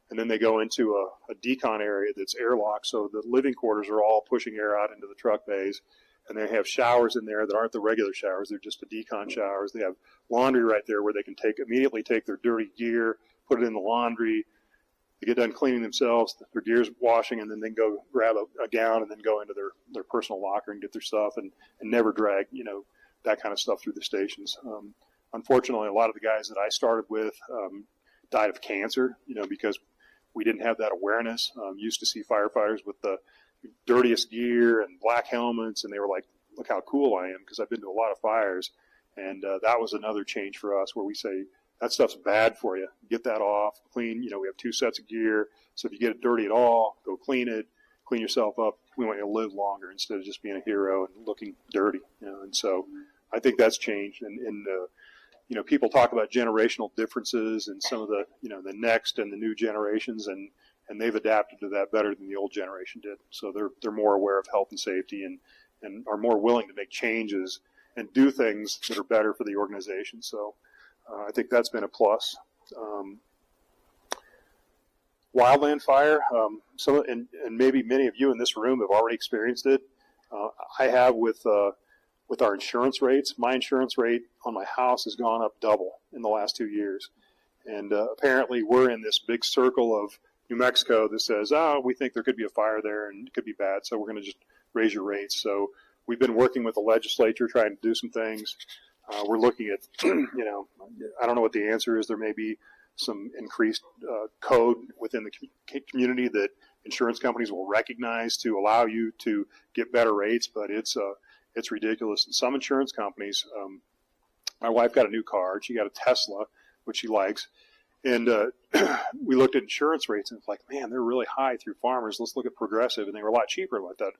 and then they go into a decon area that's airlocked, so the living quarters are all pushing air out into the truck bays. And they have showers in there that aren't the regular showers. They're just the decon showers. They have laundry right there where they can immediately take their dirty gear, put it in the laundry. They get done cleaning themselves, their gear's washing, and then they go grab a gown and then go into their personal locker and get their stuff and never drag, that kind of stuff through the stations. Unfortunately, a lot of the guys that I started with died of cancer, because we didn't have that awareness. Used to see firefighters with the dirtiest gear and black helmets, and they were like, look how cool I am, because I've been to a lot of fires. And that was another change for us where we say, that stuff's bad for you. Get that off, clean. We have 2 sets of gear, so if you get it dirty at all, go clean it, clean yourself up. We want you to live longer instead of just being a hero and looking dirty. And so I think that's changed. And people talk about generational differences and some of the, the next and the new generations, and they've adapted to that better than the old generation did. So they're more aware of health and safety and are more willing to make changes and do things that are better for the organization. So I think that's been a plus. Wildland fire, and maybe many of you in this room have already experienced it. I have with our insurance rates. My insurance rate on my house has gone up double in the last 2 years. And apparently we're in this big circle of New Mexico that says, we think there could be a fire there and it could be bad, so we're going to just raise your rates. So we've been working with the legislature trying to do some things. We're looking at, I don't know what the answer is. There may be some increased code within the community that insurance companies will recognize to allow you to get better rates, but it's ridiculous. And some insurance companies, my wife got a new car. She got a Tesla, which she likes. And we looked at insurance rates, and it's like, man, they're really high through Farmers. Let's look at Progressive, and they were a lot cheaper. And I thought,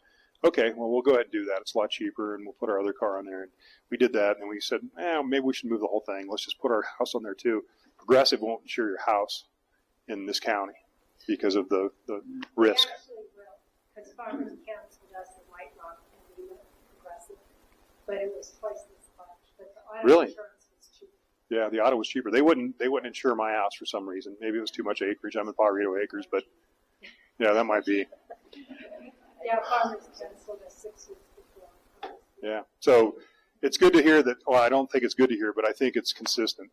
okay, well, we'll go ahead and do that. It's a lot cheaper, and we'll put our other car on there. And we did that, and we said, maybe we should move the whole thing. Let's just put our house on there, too. Progressive won't insure your house in this county because of the risk. They actually will, because Farmers canceled us in White Rock, and we went Progressive, but it was twice as much. But the auto Really? insurance was cheap. Yeah, the auto was cheaper. They wouldn't insure my house for some reason. Maybe it was too much acreage. I'm in Palrito Acres, but yeah, that might be. Yeah, Farmers canceled us 6 weeks before. Yeah. So it's good to hear that. Well, I don't think it's good to hear, but I think it's consistent.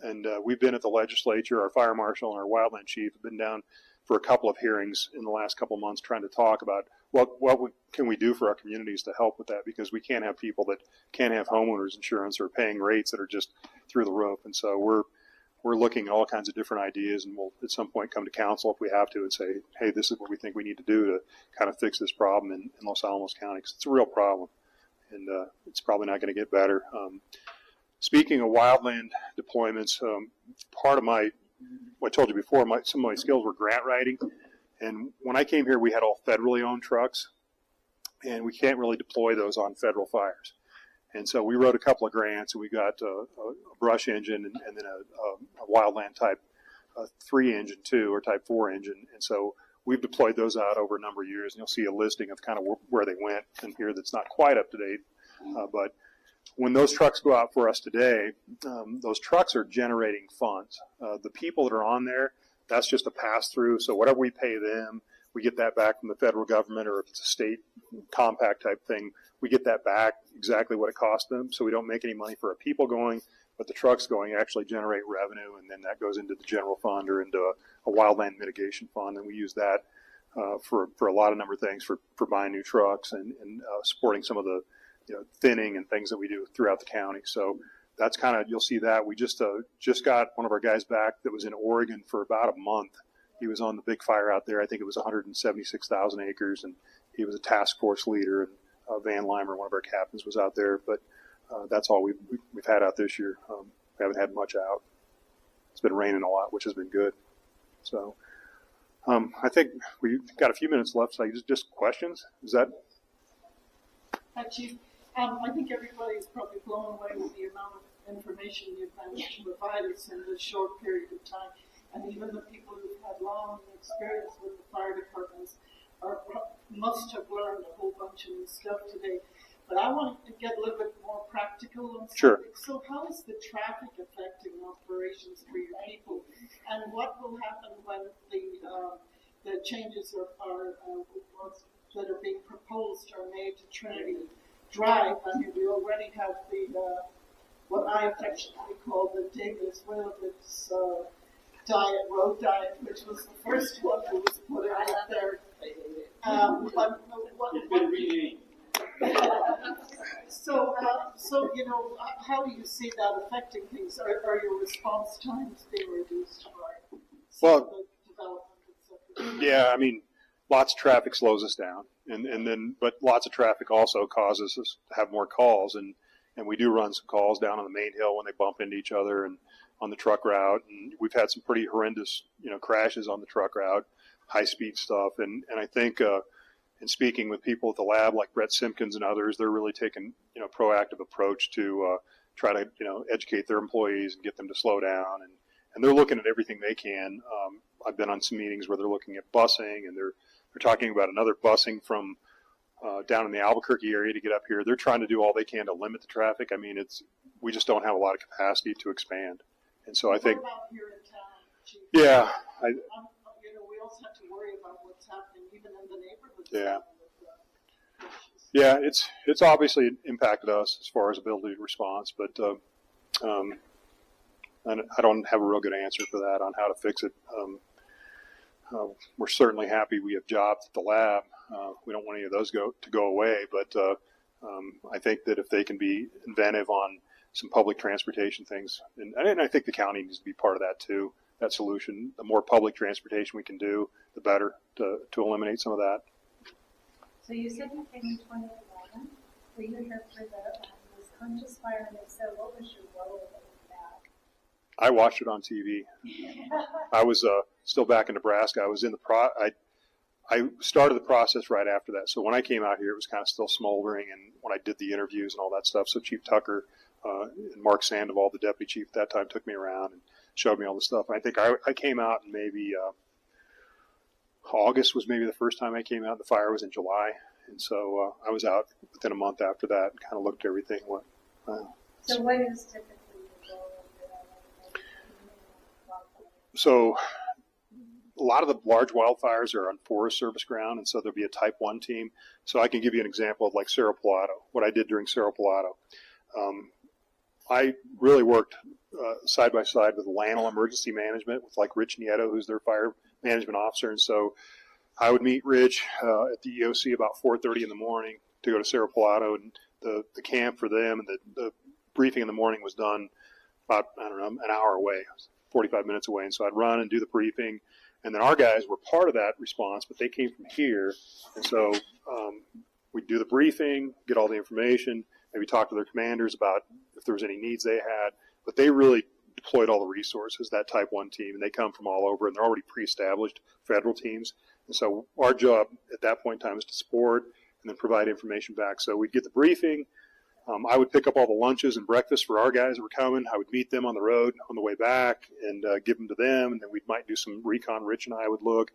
And we've been at the legislature. Our fire marshal and our wildland chief have been down for a couple of hearings in the last couple of months trying to talk about what can we do for our communities to help with that, because we can't have people that can't have homeowners insurance or paying rates that are just through the roof. And so we're looking at all kinds of different ideas, and we'll at some point come to council if we have to and say, hey, this is what we think we need to do to kind of fix this problem in Los Alamos County, because it's a real problem, and it's probably not going to get better. Speaking of wildland deployments, part of what I told you before, some of my skills were grant writing. And when I came here, we had all federally owned trucks, and we can't really deploy those on federal fires. And so we wrote a couple of grants, and we got a brush engine and then a wildland type 3 engine too, or type 4 engine. And so we've deployed those out over a number of years, and you'll see a listing of kind of where they went in here that's not quite up to date. But when those trucks go out for us today, those trucks are generating funds. The people that are on there, that's just a pass-through. So whatever we pay them, we get that back from the federal government, or if it's a state compact type thing, we get that back exactly what it cost them. So we don't make any money for our people going, but the trucks going actually generate revenue, and then that goes into the general fund or into a wildland mitigation fund, and we use that for a lot of number of things, for buying new trucks and supporting some of the thinning and things that we do throughout the county. So that's kind of, you'll see that. We just got one of our guys back that was in Oregon for about a month. He was on the big fire out there. I think it was 176,000 acres, and he was a task force leader. And Van Limer, one of our captains, was out there. But that's all we've had out this year. We haven't had much out. It's been raining a lot, which has been good. So I think we've got a few minutes left. So just questions. Is that? Hi, Chief. I think everybody's probably blown away with the amount of information you've managed to provide us in this short period of time. And even the people who've had long experience with the fire departments must have learned a whole bunch of new stuff today. But I wanted to get a little bit more practical on something. Sure. So how is the traffic affecting operations for your people? And what will happen when the changes that are being proposed are made to Trinity Drive? I mean, we already have what I affectionately call the dig as well, this road diet, which was the first one that was put out there. So how do you see that affecting things? Are your response times being reduced by Well, the development, etc.? yeah, I mean, lots of traffic slows us down, but lots of traffic also causes us to have more calls, and we do run some calls down on the main hill when they bump into each other, and on the truck route, and we've had some pretty horrendous, crashes on the truck route, high speed stuff, and I think, in speaking with people at the lab like Brett Simpkins and others, they're really taking, proactive approach to try to, educate their employees and get them to slow down, and they're looking at everything they can. I've been on some meetings where they're looking at busing, and they're talking about another busing from down in the Albuquerque area to get up here. They're trying to do all they can to limit the traffic. I mean, we just don't have a lot of capacity to expand. And so I think, what about here in town, Chief? yeah, we also have to worry about what's happening even in the neighborhoods. Yeah. Yeah, it's obviously impacted us as far as ability to response, but I don't have a real good answer for that on how to fix it. We're certainly happy we have jobs at the lab. We don't want any of those to go away, but I think that if they can be inventive on some public transportation things, and I think the county needs to be part of that too, that solution. The more public transportation we can do, the better to eliminate some of that. So you said you came in 2011. Were you here for the conscious fire? And if so, what was your role in that? I watched it on TV. I was still back in Nebraska. I was in I started the process right after that. So when I came out here, it was kind of still smoldering, and when I did the interviews and all that stuff, so Chief Tucker and Mark Sandoval, the deputy chief at that time, took me around and showed me all the stuff. And I think I came out in maybe August was maybe the first time I came out. The fire was in July, and so I was out within a month after that and kind of looked at everything. So what is typically the role of So a lot of the large wildfires are on Forest Service ground, and so there'll be a Type 1 team. So I can give you an example of like Cerro Pilado, what I did during Cerro Pilado. I really worked side by side with Lanel Emergency Management with like Rich Nieto, who's their fire management officer. And so I would meet Rich at the EOC about 4:30 in the morning to go to Cerro Pilado, and the camp for them and the briefing in the morning was done about, an hour away, 45 minutes away. And so I'd run and do the briefing. And then our guys were part of that response, but they came from here. And so we'd do the briefing, get all the information, maybe talk to their commanders about if there was any needs they had. But they really deployed all the resources, that Type 1 team, and they come from all over, and they're already pre-established federal teams. And so our job at that point in time is to support and then provide information back. So we'd get the briefing. I would pick up all the lunches and breakfast for our guys that were coming. I would meet them on the road on the way back and give them to them. And then we might do some recon. Rich and I would look.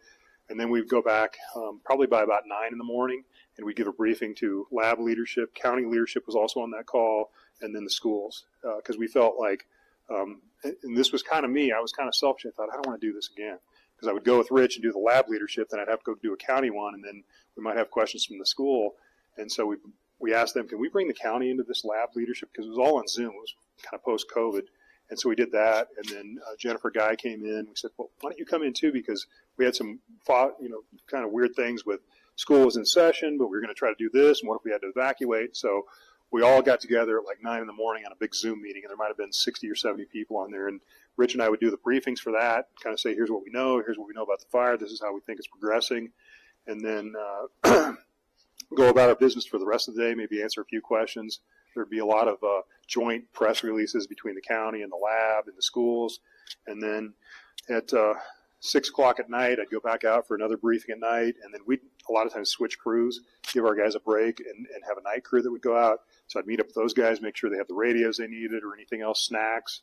And then we'd go back probably by about 9 in the morning, and we'd give a briefing to lab leadership. County leadership was also on that call, and then the schools. Because we felt like, and this was kind of me, I was kind of selfish. I thought, I don't want to do this again. Because I would go with Rich and do the lab leadership, then I'd have to go do a county one, and then we might have questions from the school. And so we asked them, can we bring the county into this lab leadership? Because it was all on Zoom. It was kind of post-COVID. And so we did that. And then Jennifer Guy came in. We said, well, why don't you come in too? Because we had some, kind of weird things with school was in session, but we were going to try to do this. And what if we had to evacuate? So we all got together at like 9 in the morning on a big Zoom meeting, and there might have been 60 or 70 people on there. And Rich and I would do the briefings for that, kind of say, here's what we know about the fire, this is how we think it's progressing, and then go about our business for the rest of the day, maybe answer a few questions. There'd be a lot of joint press releases between the county and the lab and the schools. And then at 6 o'clock at night, I'd go back out for another briefing at night, and then we'd a lot of times switch crews, give our guys a break, and have a night crew that would go out. So I'd meet up with those guys, make sure they had the radios they needed or anything else, snacks.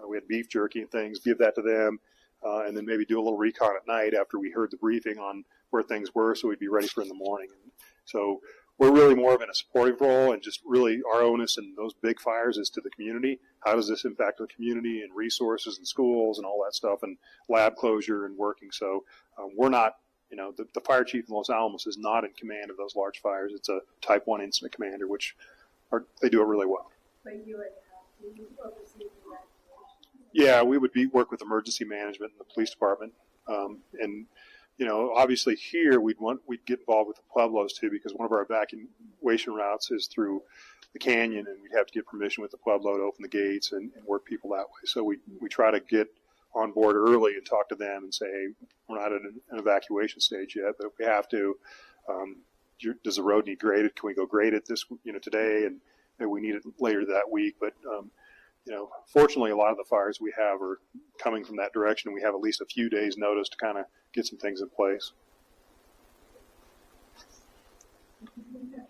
We had beef jerky and things, give that to them, and then maybe do a little recon at night after we heard the briefing on where things were, so we'd be ready for in the morning. And so we're really more of in a supportive role, and just really our onus in those big fires is to the community. How does this impact the community and resources and schools and all that stuff, and lab closure and working? So we're not, the fire chief in Los Alamos is not in command of those large fires. It's a type 1 incident commander, which they do it really well. But you would have to oversee the evacuation. Yeah, we would work with emergency management and the police department. And obviously here we'd get involved with the Pueblos too, because one of our evacuation routes is through the canyon, and we'd have to get permission with the Pueblo to open the gates and work people that way. So we try to get on board early and talk to them and say, hey, we're not at an evacuation stage yet, but if we have to, does the road need graded? Can we go grade it today? And maybe we need it later that week. But fortunately, a lot of the fires we have are coming from that direction, and we have at least a few days' notice to kind of get some things in place.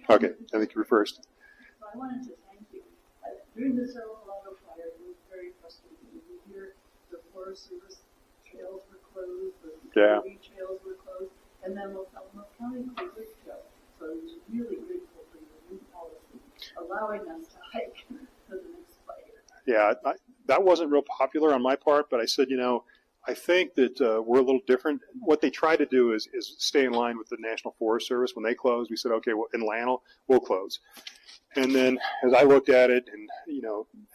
Okay, I think you were first. So I wanted to thank you. During the Cerro Colorado fire, it was very frustrating. You hear the Forest Service trails were closed, the County trails were closed, and then Los Alamos County closed their trails. So I was really grateful for your new policy, allowing us to hike to the next fire. Yeah, that wasn't real popular on my part, but I said, I think that we're a little different. What they try to do is stay in line with the National Forest Service. When they close, we said, okay, well, in Lannel, we'll close. And then as I looked at it and,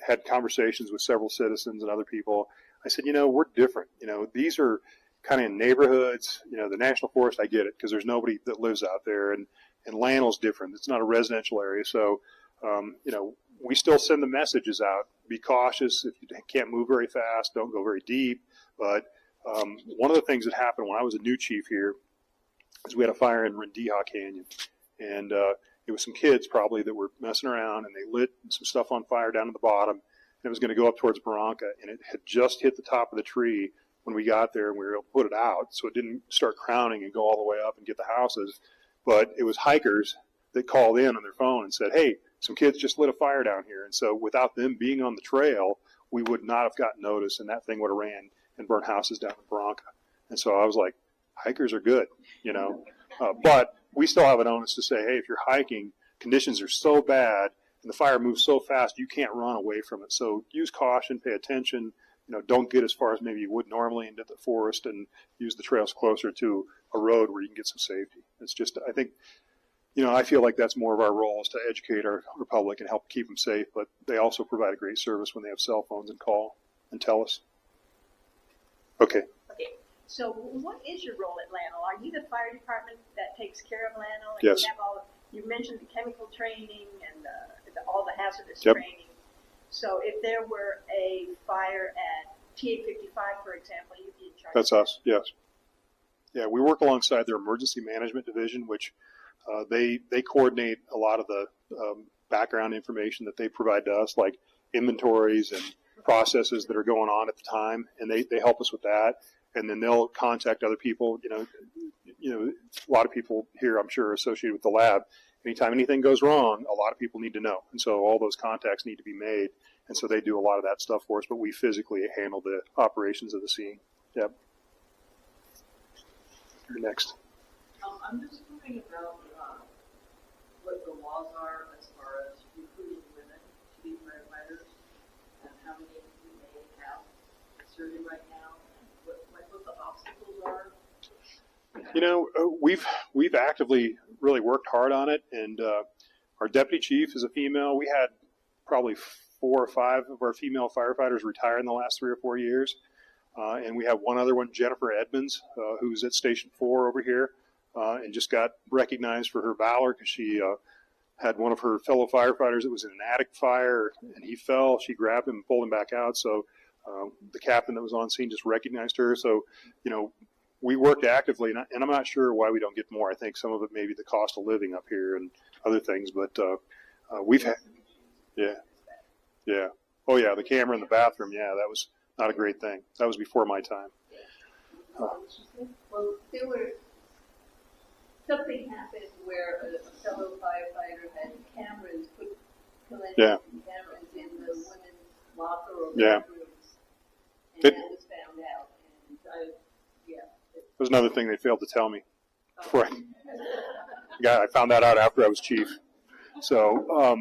had conversations with several citizens and other people, I said, we're different. These are kind of in neighborhoods. The National Forest, I get it, because there's nobody that lives out there. And Lannel's different. It's not a residential area. So, we still send the messages out. Be cautious. If you can't move very fast, don't go very deep. But one of the things that happened when I was a new chief here is we had a fire in Rendija Canyon. And it was some kids probably that were messing around, and they lit some stuff on fire down at the bottom. And it was going to go up towards Barranca, and it had just hit the top of the tree when we got there, and we were able to put it out. So it didn't start crowning and go all the way up and get the houses. But it was hikers that called in on their phone and said, hey, some kids just lit a fire down here. And so without them being on the trail, we would not have gotten notice, and that thing would have ran and burnt houses down in Barranca. And so I was like, hikers are good, but we still have an onus to say, hey, if you're hiking, conditions are so bad and the fire moves so fast, you can't run away from it. So use caution, pay attention, don't get as far as maybe you would normally into the forest, and use the trails closer to a road where you can get some safety. It's just, I think, I feel like that's more of our role, is to educate our public and help keep them safe, but they also provide a great service when they have cell phones and call and tell us. Okay. Okay. So what is your role at Lannel? Are you the fire department that takes care of Lannel? And Yes. You mentioned the chemical training and all the hazardous Yep. training. So if there were a fire at TA-55, for example, you'd be in charge. That's us, yes. Yeah, we work alongside their emergency management division, which they coordinate a lot of the background information that they provide to us, like inventories and processes that are going on at the time, and they help us with that. And then they'll contact other people. A lot of people here, I'm sure, are associated with the lab. Anytime anything goes wrong, a lot of people need to know, and so all those contacts need to be made. And so they do a lot of that stuff for us, but we physically handle the operations of the scene. Yep. You're next. I'm just wondering about what the laws are as far as recruiting women to be firefighters, and how many you may have serving right now, and what the obstacles are. We've actively really worked hard on it, and our deputy chief is a female. We had probably 4 or 5 of our female firefighters retire in the last 3 or 4 years, and we have one other one, Jennifer Edmonds, who's at Station 4 over here, and just got recognized for her valor because she had one of her fellow firefighters that was in an attic fire, and he fell. She grabbed him and pulled him back out. So the captain that was on scene just recognized her. So, we worked actively, and I'm not sure why we don't get more. I think some of it may be the cost of living up here and other things, but we've had, yeah. Oh, yeah, the camera in the bathroom, yeah, that was not a great thing. That was before my time. Well, something happened where a fellow firefighter had cameras, put cameras in the women's locker or bedrooms, and that was found out. And There's another thing they failed to tell me. I found that out after I was chief. So,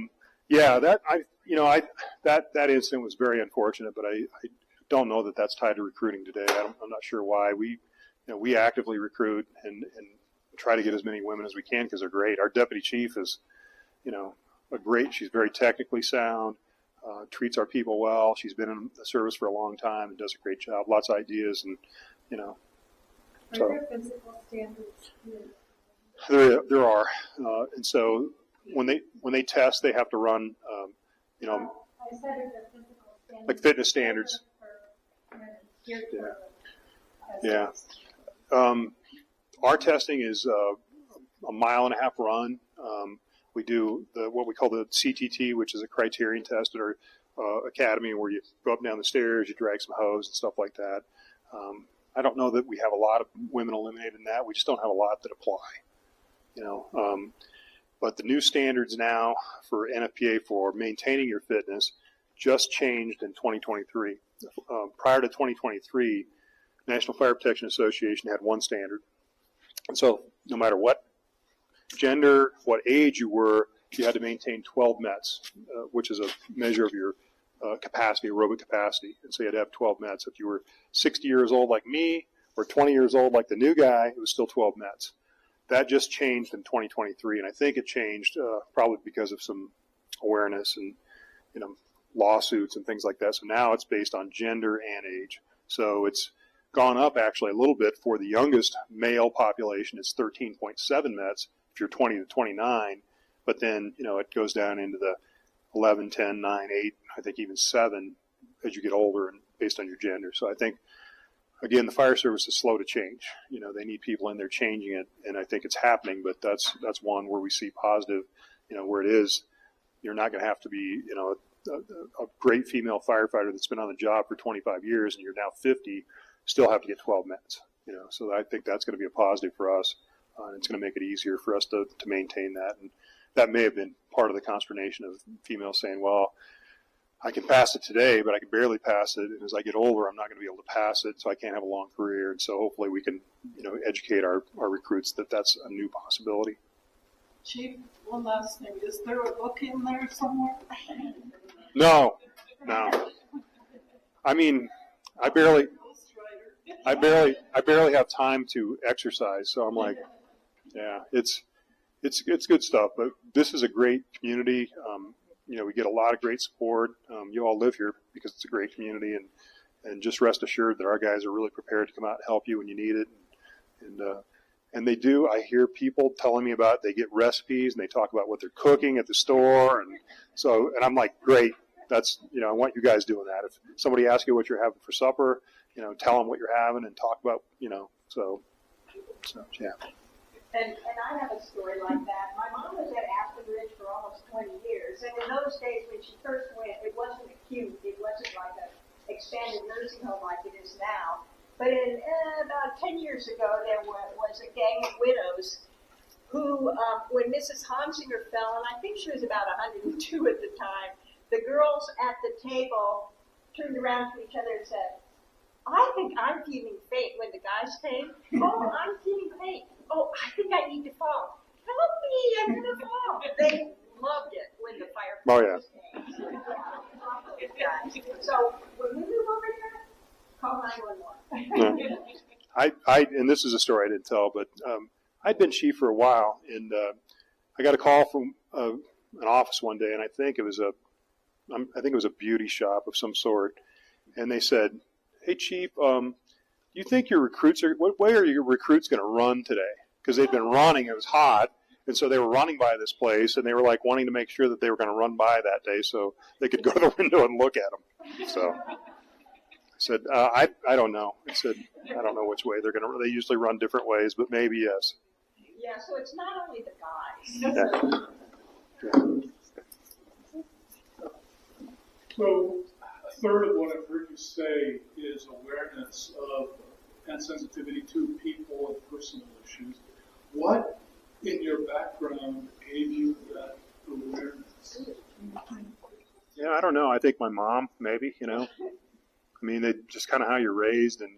that incident was very unfortunate, but I don't know that that's tied to recruiting today. I'm not sure why. We actively recruit and try to get as many women as we can because they're great. Our deputy chief is, she's very technically sound, treats our people well. She's been in the service for a long time and does a great job. Lots of ideas and, Are there physical standards here? There are. And so when they test, they have to run, I said are there physical standards? like fitness standards. Our testing is a 1.5 mile run. We do what we call the CTT, which is a criterion test at our academy, where you go up and down the stairs, you drag some hose and stuff like that. I don't know that we have a lot of women eliminated in that. We just don't have a lot that apply. But the new standards now for NFPA for maintaining your fitness just changed in 2023. Prior to 2023, National Fire Protection Association had one standard. And so no matter what gender, what age you were, you had to maintain 12 METs, which is a measure of your capacity, aerobic capacity. And so you had to have 12 METs. If you were 60 years old like me or 20 years old like the new guy, it was still 12 METs. That just changed in 2023, and I think it changed probably because of some awareness and lawsuits and things like that. So now it's based on gender and age. So it's gone up actually a little bit for the youngest male population. It's 13.7 METs if you're 20 to 29, but then it goes down into the 11, 10, 9, 8, I think even 7 as you get older and based on your gender. So I think, again, the fire service is slow to change. They need people in there changing it, and I think it's happening, but that's one where we see positive, where it is, you're not going to have to be, a great female firefighter that's been on the job for 25 years and you're now 50, still have to get 12 METs, so I think that's going to be a positive for us, and it's going to make it easier for us to maintain that. And that may have been part of the consternation of females saying, well, I can pass it today, but I can barely pass it. And as I get older, I'm not going to be able to pass it, so I can't have a long career. And so hopefully we can, educate our recruits that that's a new possibility. Chief, one last thing. Is there a book in there somewhere? No. I mean, I barely have time to exercise. So I'm like, yeah, it's good stuff. But this is a great community. We get a lot of great support. You all live here because it's a great community, and just rest assured that our guys are really prepared to come out and help you when you need it. And they do. I hear people telling me about it. They get recipes and they talk about what they're cooking at the store, and I'm like, great. That's I want you guys doing that. If somebody asks you what you're having for supper, tell them what you're having and talk about So yeah. And I have a story like that. My mom was at Aspen Ridge for almost 20 years, and in those days when she first went, it wasn't acute. It wasn't like an expanded nursing home like it is now. But in about 10 years ago, there was a gang of widows who, when Mrs. Hansinger fell, and I think she was about 102 at the time, the girls at the table turned around to each other and said, I think I'm feeling faint. When the guys came, oh, I'm feeling faint. Oh, I think I need to fall. Help me, I'm going to fall. They loved it when the firefighters came. So when we move over here, call 911. And this is a story I didn't tell, but I'd been chief for a while, and I got a call from an office one day, and I think it was a beauty shop of some sort, and they said, "Hey, Chief, do you think your recruits what way are your recruits going to run today?" Because they'd been running, it was hot, And so they were running by this place, and they were like wanting to make sure that they were going to run by that day so they could go to the window and look at them. So I said, I don't know. I said, I don't know which way they're going to. They usually run different ways, but maybe yes. Yeah, so it's not only the guys. Yeah. So a third of what I've heard you say is awareness of and sensitivity to people and personal issues. What in your background gave you that awareness? Yeah, I don't know. I think my mom, maybe, I mean, they just kind of how you're raised and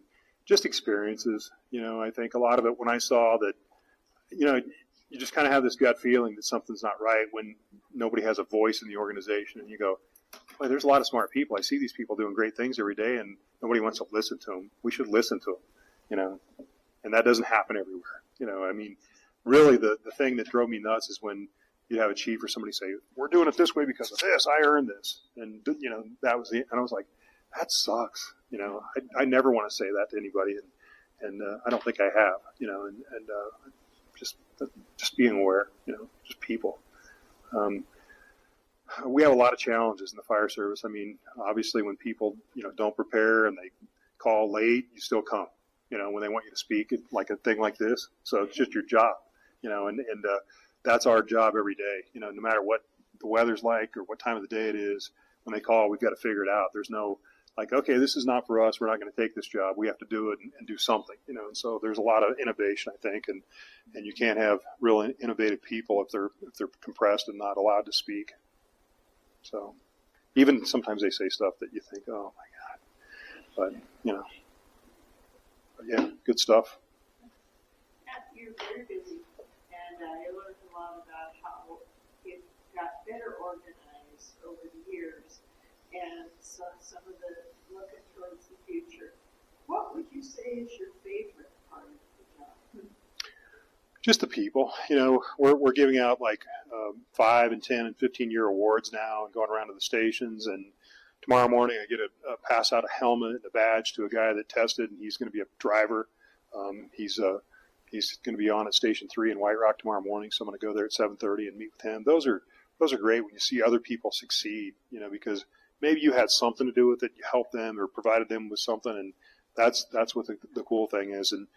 just experiences. I think a lot of it when I saw that, you just kind of have this gut feeling that something's not right when nobody has a voice in the organization, and you go, boy, there's a lot of smart people. I see these people doing great things every day, and nobody wants to listen to them. We should listen to them, and that doesn't happen everywhere. I mean, really the thing that drove me nuts is when you'd have a chief or somebody say, we're doing it this way because of this, I earned this. And, that was it. And I was like, that sucks. I never want to say that to anybody. And I don't think I have, just being aware, just people. We have a lot of challenges in the fire service. I mean, obviously when people, don't prepare and they call late, you still come, when they want you to speak like a thing like this. So it's just your job, and that's our job every day, no matter what the weather's like or what time of the day it is. When they call, we've got to figure it out. There's no like, okay, this is not for us. We're not going to take this job. We have to do it and do something, and so there's a lot of innovation, I think, and you can't have real innovative people if they're compressed and not allowed to speak. So even sometimes they say stuff that you think, oh my God, but yeah, good stuff. You're very busy, and I learned a lot about how it got better organized over the years, and so some of the looking towards the future. What would you say is your favorite part of the job? Just the people. We're giving out like 5 and 10 and 15-year awards now and going around to the stations. And tomorrow morning I get a pass out a helmet and a badge to a guy that tested, and he's going to be a driver. He's going to be on at Station 3 in White Rock tomorrow morning, so I'm going to go there at 7:30 and meet with him. Those are great when you see other people succeed, because maybe you had something to do with it, you helped them or provided them with something, and that's what the cool thing is. And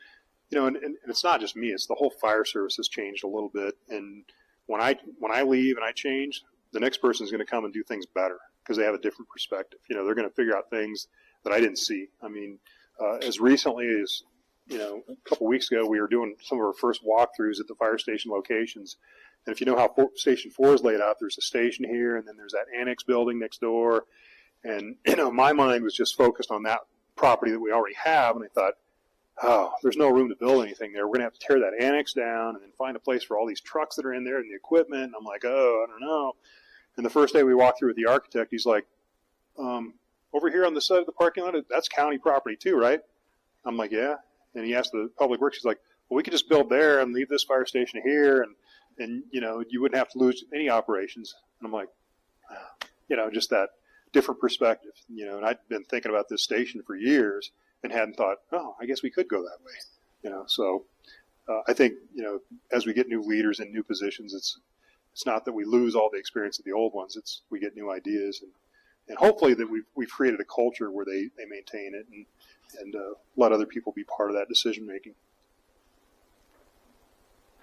and it's not just me; it's the whole fire service has changed a little bit. And when I leave and I change, the next person is going to come and do things better because they have a different perspective. They're going to figure out things that I didn't see. I mean, as recently as a couple weeks ago, we were doing some of our first walkthroughs at the fire station locations. And if you know how Station 4 is laid out, there's a station here, and then there's that annex building next door. And my mind was just focused on that property that we already have, and I thought, oh, there's no room to build anything there. We're going to have to tear that annex down and then find a place for all these trucks that are in there and the equipment. And I'm like, oh, I don't know. And the first day we walked through with the architect, he's like, over here on the side of the parking lot, that's county property too, right? I'm like, yeah. And he asked the public works, he's like, well, we could just build there and leave this fire station here, and you wouldn't have to lose any operations. And I'm like, just that different perspective, and I'd been thinking about this station for years and hadn't thought, oh, I guess we could go that way, So I think, as we get new leaders in new positions, it's not that we lose all the experience of the old ones. It's we get new ideas, and hopefully that we've created a culture where they maintain it and let other people be part of that decision making.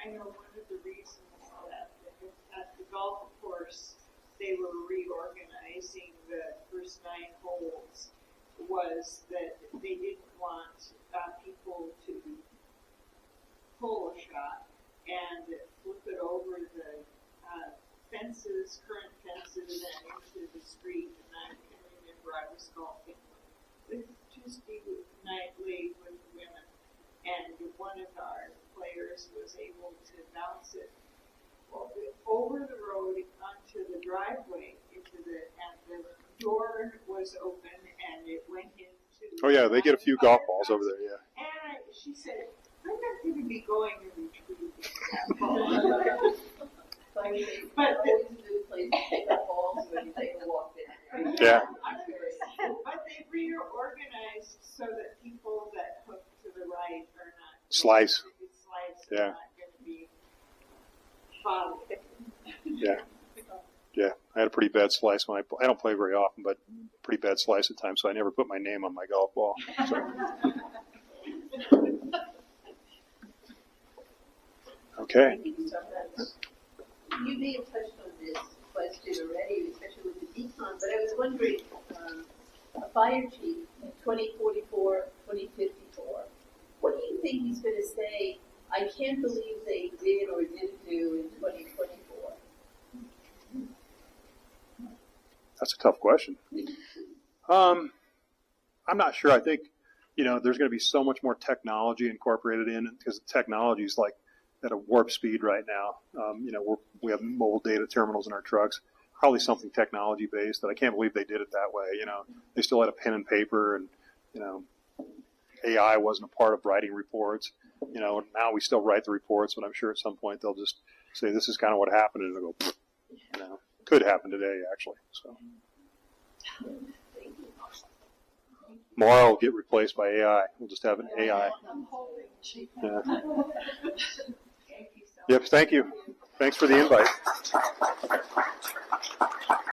I know one of the reasons that at the golf course they were reorganizing the first 9 holes was that they didn't want people to pull a shot and flip it over the current fences and into the street. And I can remember I was golfing with Tuesday night late with women, and one of our players was able to bounce it over the road onto the driveway and the door was open and it went into. Oh yeah, they get a few golf balls over there. Yeah. And she said, "I'm not going to be going and retrieving that ball." But always a good place to take up balls when you take a walk there. Right? Yeah. But they reorganized so that people that hook to the right are not Slice. Are Yeah. not going to be fun. Yeah. Yeah. I had a pretty bad slice when I don't play very often, but pretty bad slice at times, so I never put my name on my golf ball. So. Okay. I think sometimes you may have touched on this question already, especially with the decon, but I was wondering, a fire chief in 2044, 2054, what do you think he's going to say, I can't believe they did or didn't do in 2024? That's a tough question. I'm not sure. I think, there's going to be so much more technology incorporated in because technology is like at a warp speed right now. We have mobile data terminals in our trucks, probably something technology based that I can't believe they did it that way. They still had a pen and paper and, AI wasn't a part of writing reports. Now we still write the reports, but I'm sure at some point they'll just say this is kind of what happened and it'll go, could happen today actually. So. Tomorrow will get replaced by AI. We'll just have an AI. Yeah. Yep, thank you. Thanks for the invite.